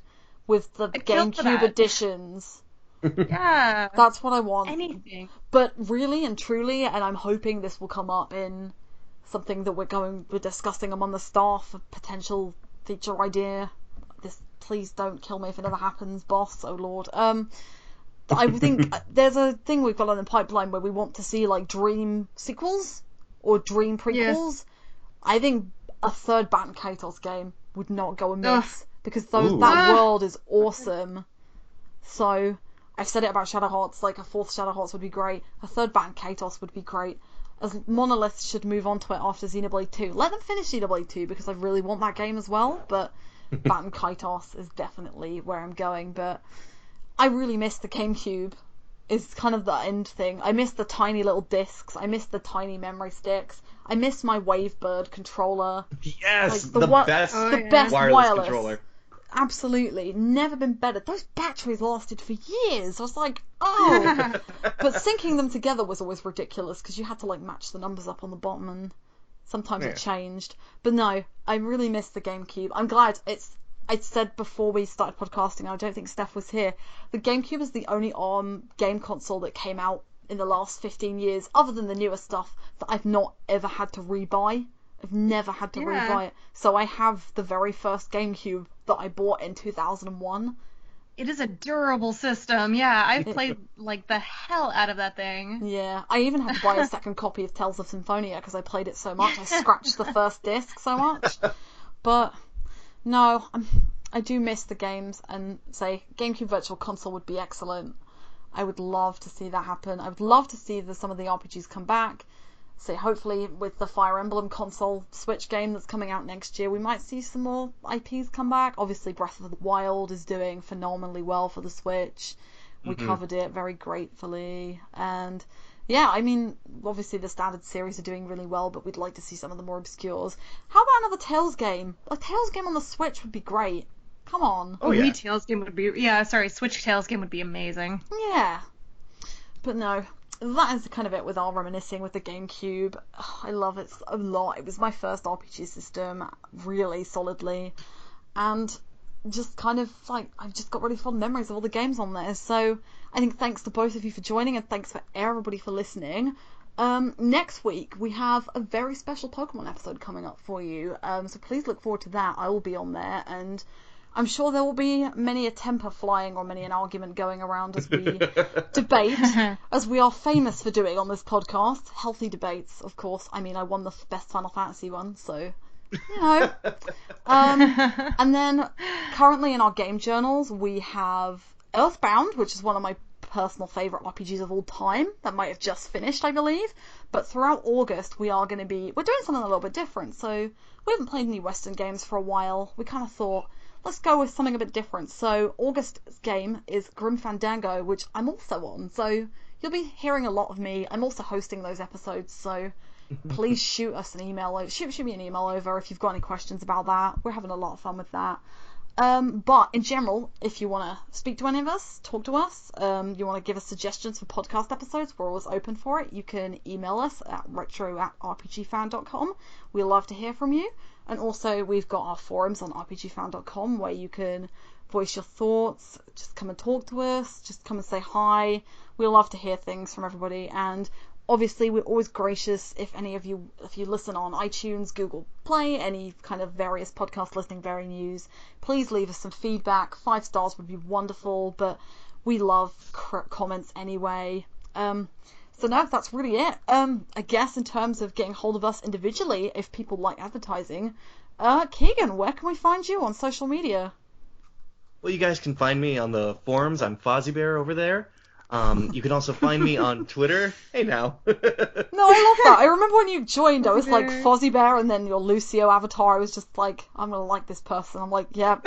with the GameCube editions. Yeah. That's what I want. Anything. But really and truly, and I'm hoping this will come up in something that we're discussing among the staff, a potential feature idea. Please don't kill me if it ever happens, boss. Oh lord. I think there's a thing we've got on the pipeline where we want to see like Dream sequels or Dream prequels. Yes. I think a third Baten Kaitos game would not go amiss because that world is awesome. So I've said it about Shadow Hearts, like a fourth Shadow Hearts would be great. A third Baten Kaitos would be great. As Monolith should move on to it after Xenoblade 2. Let them finish Xenoblade 2 because I really want that game as well, but Baten Kaitos is definitely where I'm going. But I really miss the GameCube. Is kind of the end thing. I miss the tiny little discs. I miss the tiny memory sticks. I miss my Wavebird controller. Yes, like the best wireless controller. Absolutely. Never been better. Those batteries lasted for years. I was like, oh. But syncing them together was always ridiculous because you had to like match the numbers up on the bottom and sometimes it changed. But no, I really miss the GameCube. I'm glad I said before we started podcasting, I don't think Steph was here, the GameCube is the only game console that came out in the last 15 years, other than the newer stuff, that I've not ever had to rebuy. I've never had to rebuy it. So I have the very first GameCube that I bought in 2001. It is a durable system. Yeah, I've played like the hell out of that thing. Yeah, I even had to buy a second copy of Tales of Symphonia because I played it so much. I scratched the first disc so much. But no, I do miss the games, and say GameCube Virtual Console would be excellent. I would love to see that happen. I would love to see some of the RPGs come back. So hopefully with the Fire Emblem console Switch game that's coming out next year, we might see some more IPs come back. Obviously Breath of the Wild is doing phenomenally well for the Switch. We covered it very gratefully. And yeah, I mean, obviously the standard series are doing really well, but we'd like to see some of the more obscures. How about another Tales game? A Tales game on the Switch would be great. Come on. Oh, yeah. Tales game would be... Yeah, sorry, Switch Tales game would be amazing. Yeah. But no, that is kind of it with our reminiscing with the GameCube. I love it a lot. It was my first RPG system, really solidly. And just kind of, like, I've just got really fond memories of all the games on there. So I think thanks to both of you for joining, and thanks for everybody for listening. Next week, we have a very special Pokemon episode coming up for you. So please look forward to that. I will be on there, and I'm sure there will be many a temper flying or many an argument going around as we debate, as we are famous for doing on this podcast. Healthy debates, of course. I mean, I won the best Final Fantasy one, so, you know. And then, currently in our game journals, we have Earthbound, which is one of my personal favourite RPGs of all time. That might have just finished, I believe. But throughout August, we're doing something a little bit different. So, we haven't played any Western games for a while. We kind of thought, let's go with something a bit different. So August's game is Grim Fandango, which I'm also on. So you'll be hearing a lot of me. I'm also hosting those episodes, so please shoot us an email. Shoot me an email over if you've got any questions about that. We're having a lot of fun with that. But in general, if you want to speak to any of us, talk to us, you want to give us suggestions for podcast episodes, we're always open for it. You can email us at retro@rpgfan.com. We love to hear from you. And also, we've got our forums on rpgfan.com where you can voice your thoughts, just come and talk to us, just come and say hi. We love to hear things from everybody. And obviously, we're always gracious if you listen on iTunes, Google Play, any kind of various podcast listening, very news. Please leave us some feedback. 5 stars would be wonderful, but we love comments anyway. So no, that's really it. I guess in terms of getting hold of us individually, if people like advertising, Keegan, where can we find you on social media? Well, you guys can find me on the forums. I'm Fozzie Bear over there. You can also find me on Twitter. Hey now. No, I love that. I remember when you joined, I was like Fozzie Bear, and then your Lucio avatar. I was just like, I'm gonna like this person. I'm like, yep.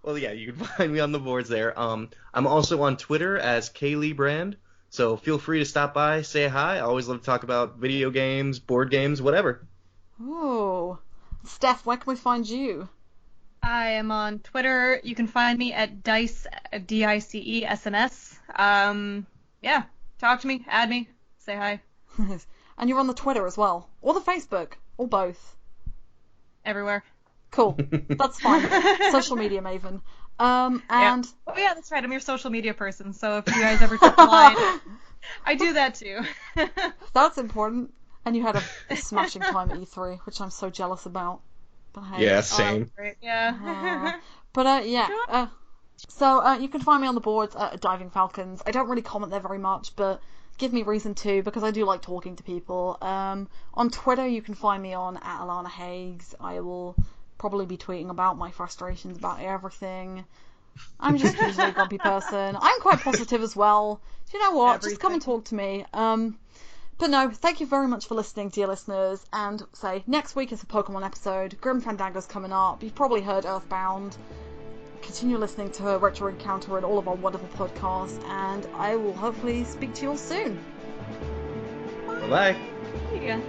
Well, yeah, you can find me on the boards there. I'm also on Twitter as KLeeBrand, so feel free to stop by, say hi. I always love to talk about video games, board games, whatever. Ooh. Steph, where can we find you? I am on Twitter. You can find me at Dice, DICESNS. Yeah, talk to me, add me, say hi. And you're on the Twitter as well, or the Facebook, or both. Everywhere. Cool. That's fine. Social media maven. And yeah. Oh yeah, that's right. I'm your social media person. So if you guys ever get the line, I do that too. That's important. And you had a smashing time at E3, which I'm so jealous about. But hey. Yeah, same. Great. Yeah. Yeah. So you can find me on the boards at Diving Falcons. I don't really comment there very much, but give me reason to, because I do like talking to people. On Twitter, you can find me on @Alana Hagues. I will probably be tweeting about my frustrations about everything. I'm just usually a grumpy person. I'm quite positive as well. Do you know what? Just come and talk to me. But no, thank you very much for listening, dear listeners. And next week is a Pokemon episode. Grim Fandango's coming up. You've probably heard Earthbound. Continue listening to Retro Encounter and all of our wonderful podcasts. And I will hopefully speak to you all soon. Bye-bye. Yeah.